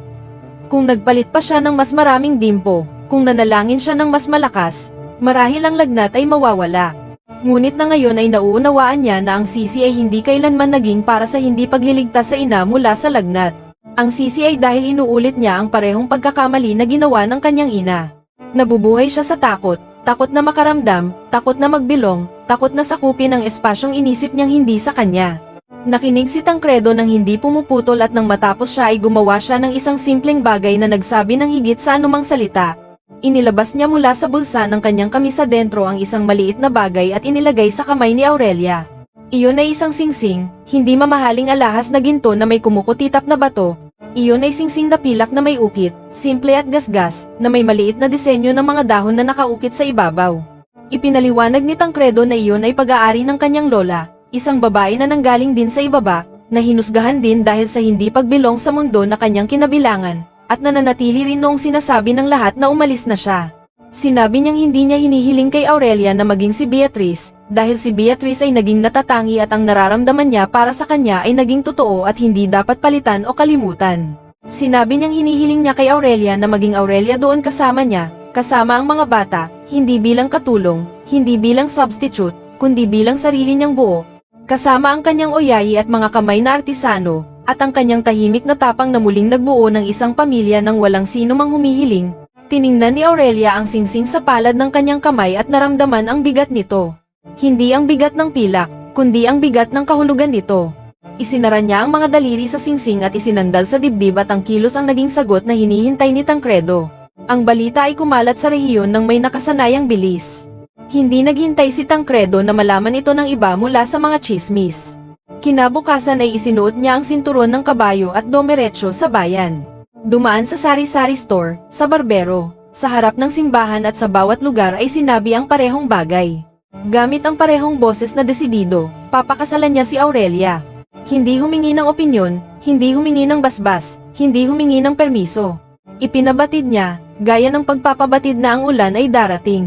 Kung nagpalit pa siya ng mas maraming dimpo, kung nanalangin siya ng mas malakas, marahil ang lagnat ay mawawala. Ngunit na ngayon ay nauunawaan niya na ang sisi ay hindi kailanman naging para sa hindi pagliligtas sa ina mula sa lagnat. Ang sisi ay dahil inuulit niya ang parehong pagkakamali na ginawa ng kanyang ina. Nabubuhay siya sa takot, takot na makaramdam, takot na magbilong, takot na sakupin ang espasyong inisip niyang hindi sa kanya. Nakinig si Tancredo nang hindi pumuputol at nang matapos siya ay gumawa siya ng isang simpleng bagay na nagsabi ng higit sa anumang salita. Inilabas niya mula sa bulsa ng kanyang kamisa dentro ang isang maliit na bagay at inilagay sa kamay ni Aurelia. Iyon ay isang singsing, hindi mamahaling alahas na ginto na may kumukutitap na bato. Iyon ay singsing na pilak na may ukit, simple at gasgas, na may maliit na disenyo ng mga dahon na nakaukit sa ibabaw. Ipinaliwanag ni Tancredo na iyon ay pag-aari ng kanyang lola, isang babae na nanggaling din sa ibaba, na hinusgahan din dahil sa hindi pagbilong sa mundo na kanyang kinabilangan, at nananatili rin noong sinasabi ng lahat na umalis na siya. Sinabi niyang hindi niya hinihiling kay Aurelia na maging si Beatrice, dahil si Beatrice ay naging natatangi at ang nararamdaman niya para sa kanya ay naging totoo at hindi dapat palitan o kalimutan. Sinabi niyang hinihiling niya kay Aurelia na maging Aurelia doon kasama niya, kasama ang mga bata, hindi bilang katulong, hindi bilang substitute, kundi bilang sarili niyang buo, kasama ang kanyang oyayi at mga kamay na artisano, at ang kanyang tahimik na tapang na muling nagbuo ng isang pamilya nang walang sino mang humihiling. Tiningnan ni Aurelia ang singsing sa palad ng kanyang kamay at naramdaman ang bigat nito. Hindi ang bigat ng pilak, kundi ang bigat ng kahulugan nito. Isinara niya ang mga daliri sa singsing at isinandal sa dibdib at ang kilos ang naging sagot na hinihintay ni Tancredo. Ang balita ay kumalat sa rehiyon ng may nakasanayang bilis. Hindi naghintay si Tancredo na malaman ito ng iba mula sa mga tsismis. Kinabukasan ay isinuot niya ang sinturon ng kabayo at dumiretso sa bayan. Dumaan sa sari-sari store, sa barbero, sa harap ng simbahan at sa bawat lugar ay sinabi ang parehong bagay. Gamit ang parehong boses na desidido, papakasalan niya si Aurelia. Hindi humingi ng opinyon, hindi humingi ng basbas, hindi humingi ng permiso. Ipinabatid niya, gaya ng pagpapabatid na ang ulan ay darating.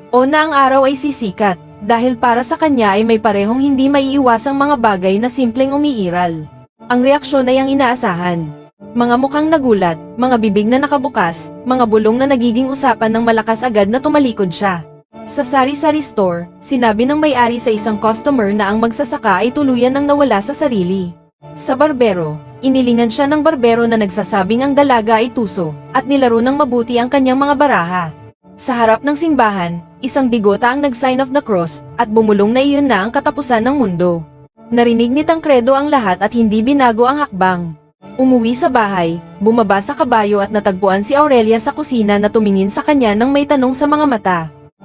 O na ang araw ay sisikat, dahil para sa kanya ay may parehong hindi maiiwasang mga bagay na simpleng umiiral. Ang reaksyon ay ang inaasahan. Mga mukhang nagulat, mga bibig na nakabukas, mga bulong na nagiging usapan ng malakas agad na tumalikod siya. Sa sari-sari store, sinabi ng may-ari sa isang customer na ang magsasaka ay tuluyan ng nawala sa sarili. Sa barbero, inilingan siya ng barbero na nagsasabing ang dalaga ay tuso, at nilaro ng mabuti ang kanyang mga baraha. Sa harap ng simbahan, isang bigota ang nag-sign of the cross, at bumulong na iyon na ang katapusan ng mundo. Narinig ni Tancredo ang lahat at hindi binago ang hakbang. Umuwi sa bahay, bumaba sa kabayo at natagpuan si Aurelia sa kusina na tumingin sa kanya nang may tanong sa mga mata.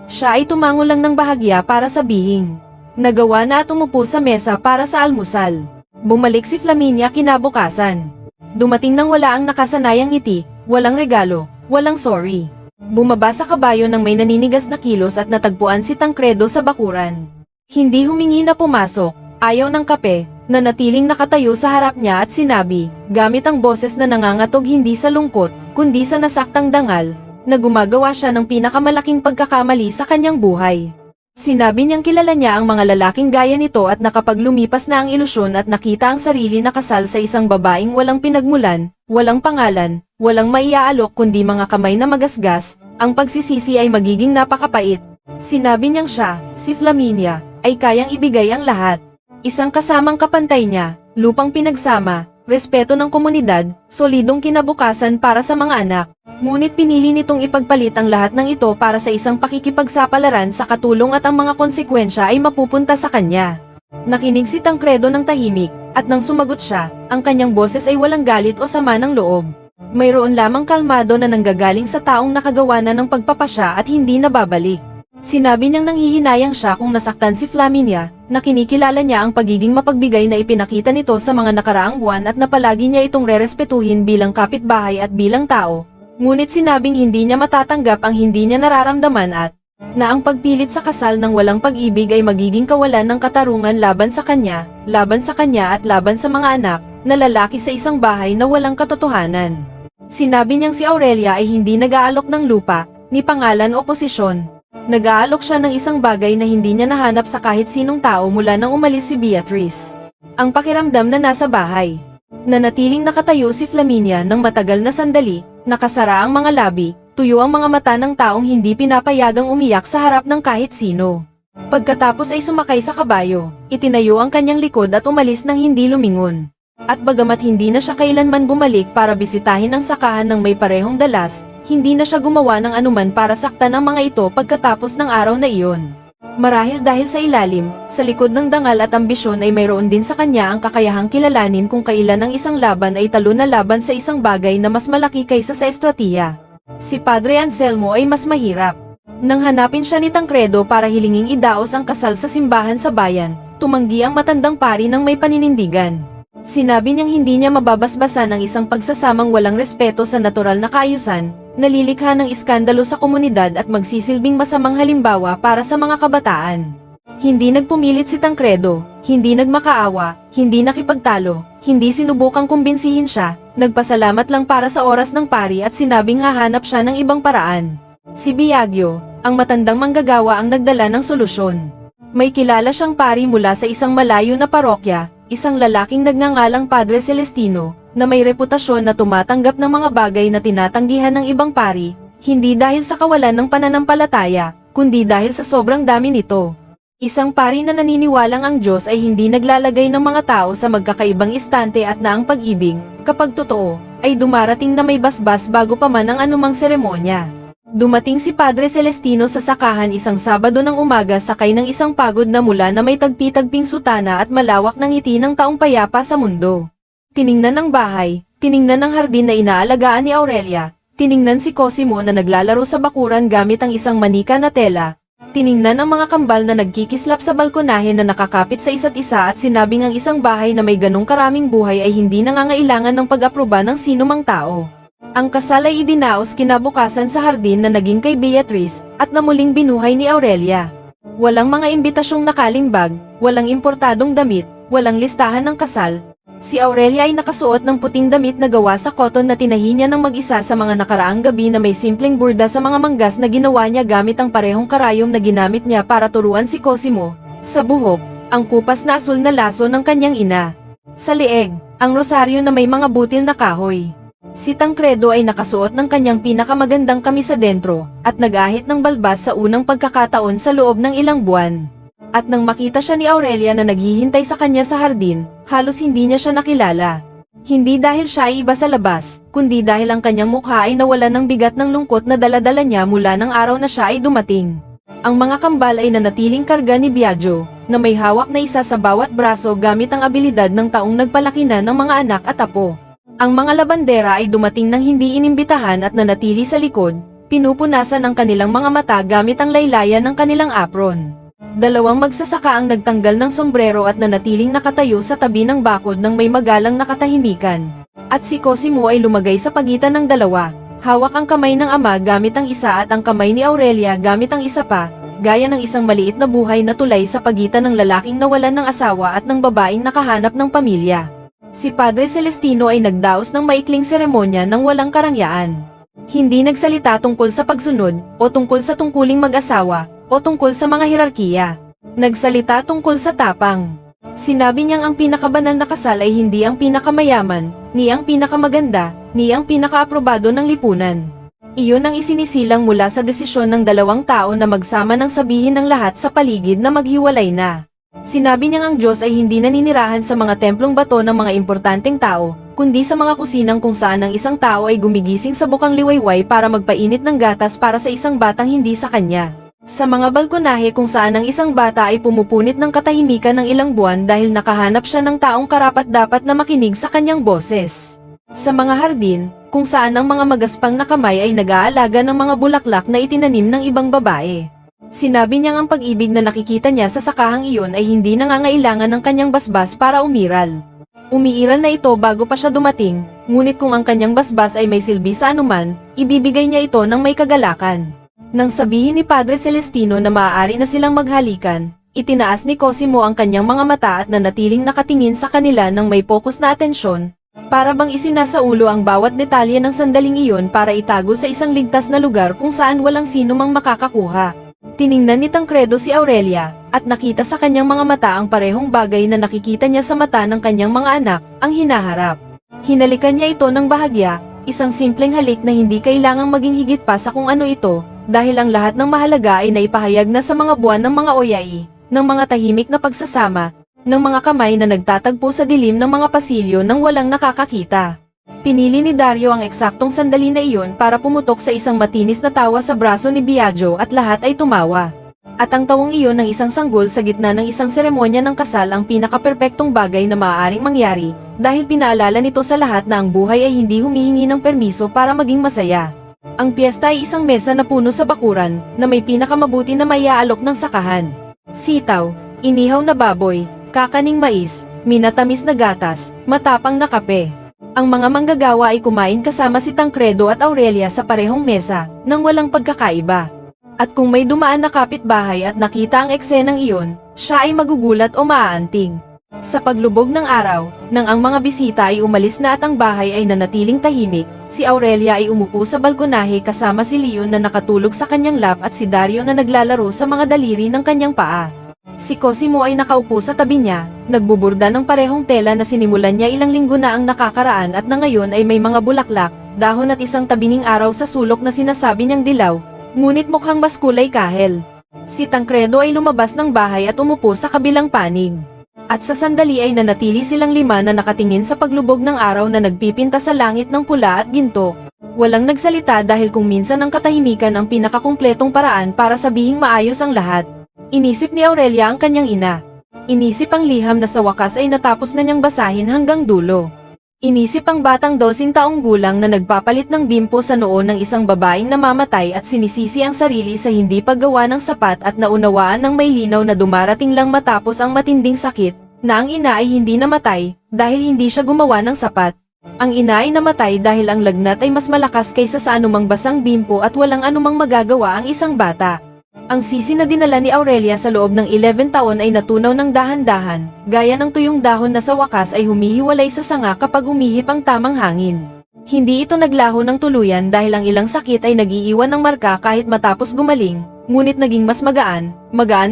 Siya ay tumango lang ng bahagya para sabihin. Nagawa na at umupo sa mesa para sa almusal. Bumalik si Flaminia kinabukasan. Dumating nang wala ang nakasanayang ngiti, walang regalo, walang sorry. Bumaba sa kabayo nang may naninigas na kilos at natagpuan si Tancredo sa bakuran. Hindi humingi na pumasok, ayaw ng kape, nanatiling nakatayo sa harap niya at sinabi, gamit ang boses na nangangatog hindi sa lungkot, kundi sa nasaktang dangal, na gumagawa siya ng pinakamalaking pagkakamali sa kanyang buhay. Sinabi niyang kilala niya ang mga lalaking gaya nito at nakapag lumipas na ang ilusyon at nakita ang sarili na kasal sa isang babaeng walang pinagmulan, walang pangalan, walang maiaalok kundi mga kamay na magasgas, ang pagsisisi ay magiging napakapait. Sinabi niyang siya, si Flaminia, ay kayang ibigay ang lahat. Isang kasamang kapantay niya, lupang pinagsama, respeto ng komunidad, solidong kinabukasan para sa mga anak. Ngunit pinili nitong ipagpalit ang lahat ng ito para sa isang pakikipagsapalaran sa katulong at ang mga konsekwensya ay mapupunta sa kanya. Nakinig si Tancredo ng tahimik, at nang sumagot siya, ang kanyang boses ay walang galit o sama ng loob. Mayroon lamang kalmado na nanggagaling sa taong nakagawa na ng pagpapasya at hindi nababalik. Sinabi niyang nanghihinayang siya kung nasaktan si Flaminia, na kinikilala niya ang pagiging mapagbigay na ipinakita nito sa mga nakaraang buwan at na palagi niya itong rerespetuhin bilang kapitbahay at bilang tao. Ngunit sinabing hindi niya matatanggap ang hindi niya nararamdaman at na ang pagpilit sa kasal ng walang pag-ibig ay magiging kawalan ng katarungan laban sa kanya at laban sa mga anak, na lalaki sa isang bahay na walang katotohanan. Sinabi niyang si Aurelia ay hindi nag-aalok ng lupa, ni pangalan o posisyon. Nag-aalok siya ng isang bagay na hindi niya nahanap sa kahit sinong tao mula nang umalis si Beatrice. Ang pakiramdam na nasa bahay. Nanatiling nakatayo si Flaminia ng matagal na sandali, nakasara ang mga labi, tuyo ang mga mata ng taong hindi pinapayagang umiyak sa harap ng kahit sino. Pagkatapos ay sumakay sa kabayo, itinayo ang kanyang likod at umalis nang hindi lumingon. At bagamat hindi na siya kailanman bumalik para bisitahin ang sakahan ng may parehong dalas, hindi na siya gumawa ng anuman para saktan ang mga ito pagkatapos ng araw na iyon. Marahil dahil sa ilalim, sa likod ng dangal at ambisyon ay mayroon din sa kanya ang kakayahang kilalanin kung kailan ang isang laban ay talo na laban sa isang bagay na mas malaki kaysa sa estratiya. Si Padre Anselmo ay mas mahirap. Nang hanapin siya ni Tancredo para hilinging idaos ang kasal sa simbahan sa bayan, tumanggi ang matandang pari ng may paninindigan. Sinabi niyang hindi niya mababasbasan ang isang pagsasamang walang respeto sa natural na kaayusan, nalilikha ng iskandalo sa komunidad at magsisilbing masamang halimbawa para sa mga kabataan. Hindi nagpumilit si Tancredo, hindi nagmakaawa, hindi nakipagtalo, hindi sinubukang kumbinsihin siya, nagpasalamat lang para sa oras ng pari at sinabing hahanap siya ng ibang paraan. Si Biagio, ang matandang manggagawa ang nagdala ng solusyon. May kilala siyang pari mula sa isang malayo na parokya, isang lalaking nagngangalang Padre Celestino, na may reputasyon na tumatanggap ng mga bagay na tinatanggihan ng ibang pari, hindi dahil sa kawalan ng pananampalataya, kundi dahil sa sobrang dami nito. Isang pari na naniniwalang ang Diyos ay hindi naglalagay ng mga tao sa magkakaibang istante at na ang pag-ibig, kapag totoo, ay dumarating na may basbas bago pa man ang anumang seremonya. Dumating si Padre Celestino sa sakahan isang Sabado ng umaga sakay ng isang pagod na mula na may tagpi-tagping sutana at malawak ng ngiti ng taong payapa sa mundo. Tiningnan ang bahay, tiningnan ang hardin na inaalagaan ni Aurelia, tiningnan si Cosimo na naglalaro sa bakuran gamit ang isang manika na tela, tiningnan ang mga kambal na nagkikislap sa balkonahe na nakakapit sa isa't isa at sinabing ang isang bahay na may ganong karaming buhay ay hindi nangangailangan ng pag-aproba ng sinumang tao. Ang kasal ay idinaos kinabukasan sa hardin na naging kay Beatrice, at na muling binuhay ni Aurelia. Walang mga imbitasyong nakalimbag, walang importadong damit, walang listahan ng kasal. Si Aurelia ay nakasuot ng puting damit na gawa sa cotton na tinahi niya ng mag-isa sa mga nakaraang gabi na may simpleng burda sa mga manggas na ginawa niya gamit ang parehong karayom na ginamit niya para turuan si Cosimo. Sa buhok, ang kupas na asul na laso ng kanyang ina. Sa leeg, ang rosaryo na may mga butil na kahoy. Si Tancredo ay nakasuot ng kanyang pinakamagandang kamisa dentro, at nag-ahit ng balbas sa unang pagkakataon sa loob ng ilang buwan. At nang makita siya ni Aurelia na naghihintay sa kanya sa hardin, halos hindi niya siya nakilala. Hindi dahil siya ay iba sa labas, kundi dahil ang kanyang mukha ay nawalan ng bigat ng lungkot na dala-dala niya mula ng araw na siya ay dumating. Ang mga kambal ay nanatiling karga ni Biagio, na may hawak na isa sa bawat braso gamit ang abilidad ng taong nagpalaki na ng mga anak at apo. Ang mga labandera ay dumating nang hindi inimbitahan at nanatili sa likod, pinupunasan ang kanilang mga mata gamit ang laylayan ng kanilang apron. Dalawang magsasaka ang nagtanggal ng sombrero at nanatiling nakatayo sa tabi ng bakod ng may magalang na katahimikan. At si Cosimo ay lumagay sa pagitan ng dalawa. Hawak ang kamay ng ama gamit ang isa at ang kamay ni Aurelia gamit ang isa pa, gaya ng isang maliit na buhay na tulay sa pagitan ng lalaking nawalan ng asawa at ng babaeng nakahanap ng pamilya. Si Padre Celestino ay nagdaos ng maikling seremonya ng walang karangyaan. Hindi nagsalita tungkol sa pagsunod, o tungkol sa tungkuling mag-asawa, o tungkol sa mga hierarkiya. Nagsalita tungkol sa tapang. Sinabi niyang ang pinakabanal na kasal ay hindi ang pinakamayaman, ni ang pinakamaganda, ni ang pinakaaprobado ng lipunan. Iyon ang isinisilang mula sa desisyon ng dalawang tao na magsama nang sabihin ng lahat sa paligid na maghiwalay na. Sinabi niyang ang Diyos ay hindi naninirahan sa mga templong bato ng mga importanteng tao, kundi sa mga kusinang kung saan ang isang tao ay gumigising sa bukang liwayway para magpainit ng gatas para sa isang batang hindi sa kanya. Sa mga balkonahe kung saan ang isang bata ay pumupunit ng katahimikan ng ilang buwan dahil nakahanap siya ng taong karapat-dapat na makinig sa kanyang boses. Sa mga hardin, kung saan ang mga magaspang na kamay ay nag-aalaga ng mga bulaklak na itinanim ng ibang babae. Sinabi niyang ang pag-ibig na nakikita niya sa sakahang iyon ay hindi nangangailangan ng kanyang basbas para umiral. Umiiral na ito bago pa siya dumating, ngunit kung ang kanyang basbas ay may silbi sa anuman, ibibigay niya ito ng may kagalakan. Nang sabihin ni Padre Celestino na maaari na silang maghalikan, itinaas ni Cosimo ang kanyang mga mata at nanatiling nakatingin sa kanila ng may focus na atensyon, para bang isinasaulo ang bawat detalye ng sandaling iyon para itago sa isang ligtas na lugar kung saan walang sino mang makakakuha. Tiningnan ni Tancredo si Aurelia, at nakita sa kanyang mga mata ang parehong bagay na nakikita niya sa mata ng kanyang mga anak, ang hinaharap. Hinalikan niya ito ng bahagya, isang simpleng halik na hindi kailangang maging higit pa sa kung ano ito, dahil ang lahat ng mahalaga ay naipahayag na sa mga buwan ng mga oyai, ng mga tahimik na pagsasama, ng mga kamay na nagtatagpo sa dilim ng mga pasilyo nang walang nakakakita. Pinili ni Dario ang eksaktong sandali na iyon para pumutok sa isang matinis na tawa sa braso ni Biagio at lahat ay tumawa. At ang tawang iyon ng isang sanggol sa gitna ng isang seremonya ng kasal ang pinakaperpektong bagay na maaaring mangyari, dahil pinaalala nito sa lahat na ang buhay ay hindi humihingi ng permiso para maging masaya. Ang piyesta ay isang mesa na puno sa bakuran, na may pinakamabuti na maiaalok ng sakahan. Sitaw, inihaw na baboy, kakaning mais, minatamis na gatas, matapang na kape. Ang mga manggagawa ay kumain kasama si Tancredo at Aurelia sa parehong mesa, nang walang pagkakaiba. At kung may dumaan na kapitbahay at nakita ang eksenang iyon, siya ay magugulat o maaanting. Sa paglubog ng araw, nang ang mga bisita ay umalis na at ang bahay ay nanatiling tahimik, si Aurelia ay umupo sa balkonahe kasama si Leon na nakatulog sa kanyang lap at si Dario na naglalaro sa mga daliri ng kanyang paa. Si Cosimo ay nakaupo sa tabi niya, nagbuburda ng parehong tela na sinimulan niya ilang linggo na ang nakakaraan at na ngayon ay may mga bulaklak, dahon at isang tabinging araw sa sulok na sinasabi niyang dilaw, ngunit mukhang mas kulay kahel. Si Tancredo ay lumabas ng bahay at umupo sa kabilang panig. At sa sandali ay nanatili silang lima na nakatingin sa paglubog ng araw na nagpipinta sa langit ng pula at ginto. Walang nagsalita dahil kung minsan ang katahimikan ang pinakakumpletong paraan para sabihing maayos ang lahat. Inisip ni Aurelia ang kanyang ina. Inisip ang liham na sa wakas ay natapos na niyang basahin hanggang dulo. Inisip ang batang 12 taong gulang na nagpapalit ng bimpo sa noo ng isang babaeng namamatay at sinisisi ang sarili sa hindi paggawa ng sapat at naunawaan ng may linaw na dumarating lang matapos ang matinding sakit, na ang ina ay hindi namatay, dahil hindi siya gumawa ng sapat. Ang ina ay namatay dahil ang lagnat ay mas malakas kaysa sa anumang basang bimpo at walang anumang magagawa ang isang bata. Ang sisi na dinala ni Aurelia sa loob ng 11 taon ay natunaw ng dahan-dahan, gaya ng tuyong dahon na sa wakas ay humihiwalay sa sanga kapag umihip ang tamang hangin. Hindi ito naglaho ng tuluyan dahil ang ilang sakit ay nag-iiwan ng marka kahit matapos gumaling, ngunit naging mas magaan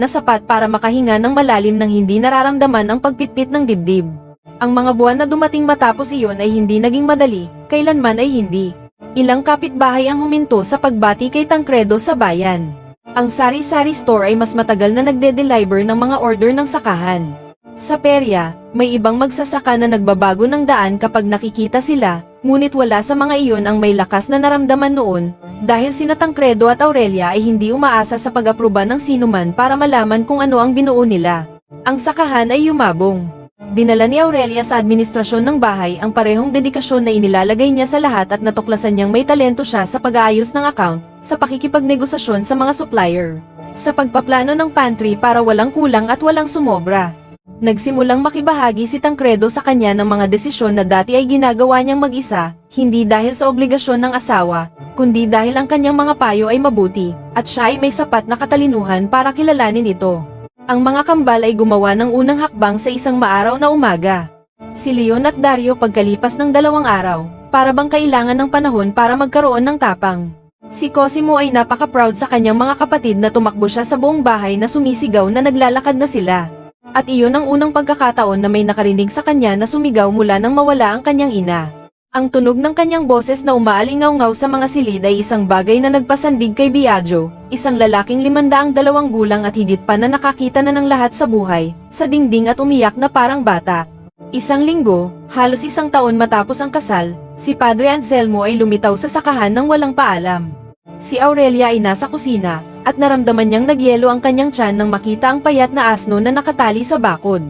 na sapat para makahinga ng malalim nang hindi nararamdaman ang pagpitpit ng dibdib. Ang mga buwan na dumating matapos iyon ay hindi naging madali, kailanman ay hindi. Ilang kapitbahay ang huminto sa pagbati kay Tancredo sa bayan. Ang sari-sari store ay mas matagal na nagde-deliver ng mga order ng sakahan. Sa perya, may ibang magsasaka na nagbabago ng daan kapag nakikita sila, ngunit wala sa mga iyon ang may lakas na naramdaman noon, dahil sina Tancredo at Aurelia ay hindi umaasa sa pag-aproba ng sinuman para malaman kung ano ang binuo nila. Ang sakahan ay yumabong. Dinala ni Aurelia sa administrasyon ng bahay ang parehong dedikasyon na inilalagay niya sa lahat at natuklasan niyang may talento siya sa pag-aayos ng account, sa pakikipagnegosasyon sa mga supplier, sa pagpaplano ng pantry para walang kulang at walang sumobra. Nagsimulang makibahagi si Tancredo sa kanya ng mga desisyon na dati ay ginagawa niyang mag-isa, hindi dahil sa obligasyon ng asawa, kundi dahil ang kanyang mga payo ay mabuti, at siya ay may sapat na katalinuhan para kilalanin ito. Ang mga kambal ay gumawa ng unang hakbang sa isang maaraw na umaga. Si Leon at Dario pagkalipas ng 2 araw, para bang kailangan ng panahon para magkaroon ng tapang. Si Cosimo ay napaka-proud sa kanyang mga kapatid na tumakbo siya sa buong bahay na sumisigaw na naglalakad na sila. At iyon ang unang pagkakataon na may nakarinig sa kanya na sumigaw mula nang mawala ang kanyang ina. Ang tunog ng kanyang boses na umaalingaw-ngaw sa mga silid ay isang bagay na nagpasandig kay Biagio, isang lalaking 502 gulang at higit pa na nakakita na ng lahat sa buhay, sa dingding at umiyak na parang bata. Isang linggo, halos isang taon matapos ang kasal, si Padre Anselmo ay lumitaw sa sakahan nang walang paalam. Si Aurelia ay nasa kusina, at naramdaman niyang nagyelo ang kanyang tiyan nang makita ang payat na asno na nakatali sa bakod.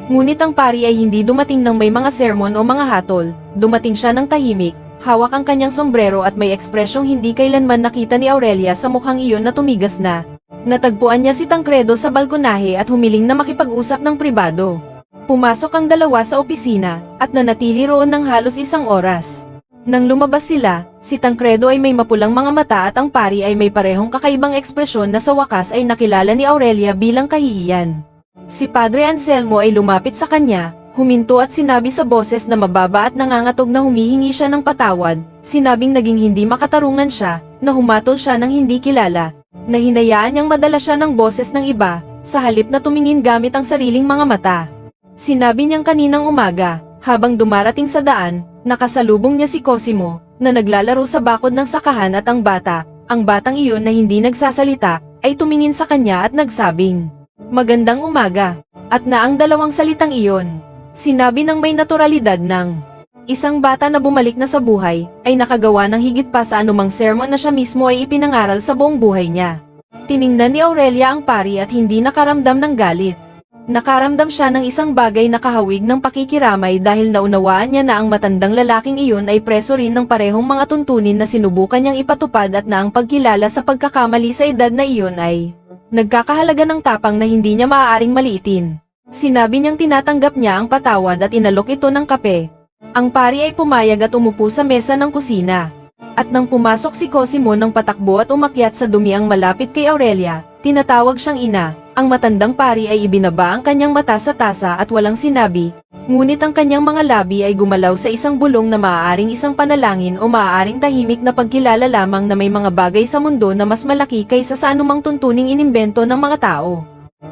Ngunit ang pari ay hindi dumating ng may mga sermon o mga hatol, dumating siya ng tahimik, hawak ang kanyang sombrero at may ekspresyong hindi kailanman nakita ni Aurelia sa mukhang iyon na tumigas na. Natagpuan niya si Tancredo sa balkonahe at humiling na makipag-usap ng pribado. Pumasok ang dalawa sa opisina, at nanatili roon ng halos 1 oras. Nang lumabas sila, si Tancredo ay may mapulang mga mata at ang pari ay may parehong kakaibang ekspresyon na sa wakas ay nakilala ni Aurelia bilang kahihiyan. Si Padre Anselmo ay lumapit sa kanya, huminto at sinabi sa boses na mababa at nangangatog na humihingi siya ng patawad, sinabing naging hindi makatarungan siya, na humatol siya ng hindi kilala, na hinayaan niyang madala siya ng boses ng iba, sa halip na tumingin gamit ang sariling mga mata. Sinabi niyang kaninang umaga, habang dumarating sa daan, nakasalubong niya si Cosimo, na naglalaro sa bakod ng sakahan at ang batang iyon na hindi nagsasalita, ay tumingin sa kanya at nagsabing, "Magandang umaga." At na ang 2 salitang iyon, sinabi ng may naturalidad ng isang bata na bumalik na sa buhay, ay nakagawa ng higit pa sa anumang sermon na siya mismo ay ipinangaral sa buong buhay niya. Tiningnan ni Aurelia ang pari at hindi nakaramdam ng galit. Nakaramdam siya ng isang bagay na kahawig ng pakikiramay dahil naunawaan niya na ang matandang lalaking iyon ay preso rin ng parehong mga tuntunin na sinubukan niyang ipatupad at na ang pagkilala sa pagkakamali sa edad na iyon ay nagkakahalaga ng tapang na hindi niya maaaring maliitin. Sinabi niyang tinatanggap niya ang patawad at inalok ito ng kape. Ang pari ay pumayag at umupo sa mesa ng kusina. At nang pumasok si Cosimo ng patakbo at umakyat sa dumi ang malapit kay Aurelia, tinatawag siyang ina. Ang matandang pari ay ibinaba ang kanyang mata sa tasa at walang sinabi, ngunit ang kanyang mga labi ay gumalaw sa isang bulong na maaaring isang panalangin o maaaring tahimik na pagkilala lamang na may mga bagay sa mundo na mas malaki kaysa sa anumang tuntuning inimbento ng mga tao.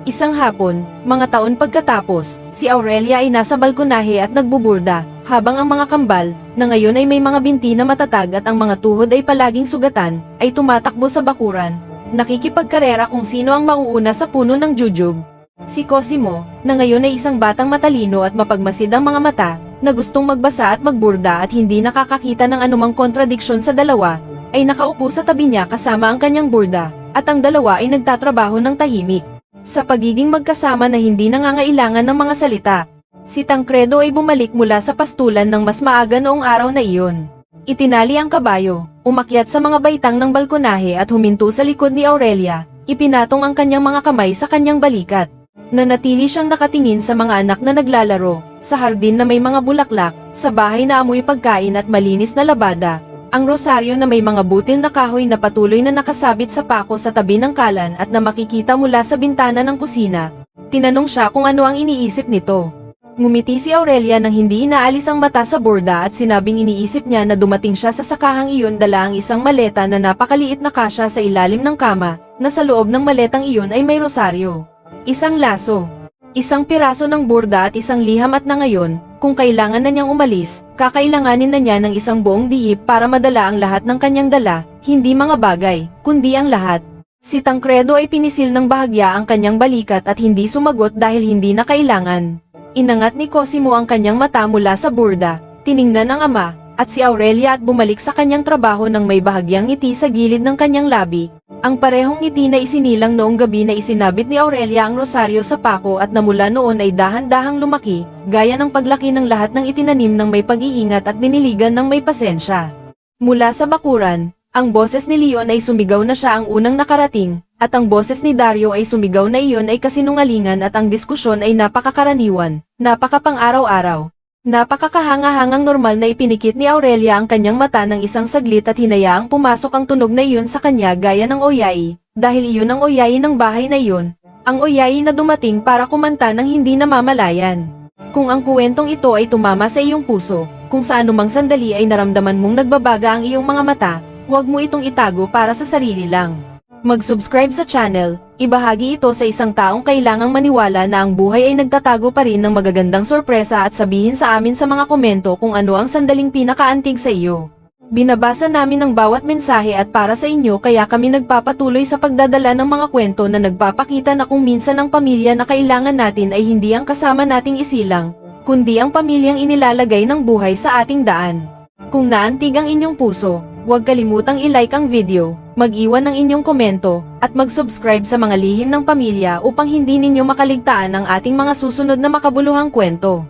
Isang hapon, mga taon pagkatapos, si Aurelia ay nasa balkonahe at nagbuburda, habang ang mga kambal, na ngayon ay may mga binti na matatag at ang mga tuhod ay palaging sugatan, ay tumatakbo sa bakuran. Nakikipagkarera kung sino ang mauuna sa puno ng jujub. Si Cosimo, na ngayon ay isang batang matalino at mapagmasid ang mga mata, na gustong magbasa at magburda at hindi nakakakita ng anumang kontradiksyon sa dalawa, ay nakaupo sa tabi niya kasama ang kanyang burda, at ang dalawa ay nagtatrabaho ng tahimik. Sa pagiging magkasama na hindi nangangailangan ng mga salita, si Tancredo ay bumalik mula sa pastulan ng mas maaga noong araw na iyon. Itinali ang kabayo, umakyat sa mga baitang ng balkonahe at huminto sa likod ni Aurelia, ipinatong ang kanyang mga kamay sa kanyang balikat. Nanatili siyang nakatingin sa mga anak na naglalaro, sa hardin na may mga bulaklak, sa bahay na amoy pagkain at malinis na labada. Ang rosaryo na may mga butil na kahoy na patuloy na nakasabit sa pako sa tabi ng kalan at na makikita mula sa bintana ng kusina. Tinanong siya kung ano ang iniisip nito. Ngumiti si Aurelia nang hindi inaalis ang mata sa borda at sinabing iniisip niya na dumating siya sa sakahang iyon dala ang isang maleta na napakaliit na kasya sa ilalim ng kama, na sa loob ng maletang iyon ay may rosaryo. Isang laso, isang piraso ng borda at isang liham at na ngayon, kung kailangan na niyang umalis, kakailanganin na niya ng isang buong diip para madala ang lahat ng kanyang dala, hindi mga bagay, kundi ang lahat. Si Tancredo ay pinisil ng bahagya ang kanyang balikat at hindi sumagot dahil hindi na kailangan. Inangat ni Cosimo ang kanyang mata mula sa borda, tiningnan ang ama, at si Aurelia at bumalik sa kanyang trabaho nang may bahagyang ngiti sa gilid ng kanyang labi. Ang parehong ngiti na isinilang noong gabi na isinabit ni Aurelia ang rosaryo sa pako at na mula noon ay dahan-dahang lumaki, gaya ng paglaki ng lahat ng itinanim ng may pag-iingat at diniligan ng may pasensya. Mula sa bakuran, ang boses ni Leon ay sumigaw na siya ang unang nakarating, at ang boses ni Dario ay sumigaw na iyon ay kasinungalingan at ang diskusyon ay napakakaraniwan, napakapang-araw-araw. Napakakahanga-hangang normal na ipinikit ni Aurelia ang kanyang mata ng isang saglit at hinayaang pumasok ang tunog na iyon sa kanya gaya ng oyayi, dahil iyon ang oyayi ng bahay na iyon, ang oyayi na dumating para kumanta ng hindi namamalayan. Kung ang kuwentong ito ay tumama sa iyong puso, kung sa anumang sandali ay naramdaman mong nagbabaga ang iyong mga mata, huwag mo itong itago para sa sarili lang. Mag-subscribe sa channel, ibahagi ito sa isang taong kailangang maniwala na ang buhay ay nagtatago pa rin ng magagandang sorpresa at sabihin sa amin sa mga komento kung ano ang sandaling pinakaantig sa iyo. Binabasa namin ang bawat mensahe at para sa inyo kaya kami nagpapatuloy sa pagdadala ng mga kwento na nagpapakita na kung minsan ang pamilya na kailangan natin ay hindi ang kasama nating isilang, kundi ang pamilyang inilalagay ng buhay sa ating daan. Kung naantig ang inyong puso, huwag kalimutang i-like ang video, mag-iwan ng inyong komento, at mag-subscribe sa mga lihim ng pamilya upang hindi ninyo makaligtaan ang ating mga susunod na makabuluhang kwento.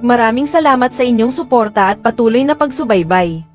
Maraming salamat sa inyong suporta at patuloy na pagsubaybay.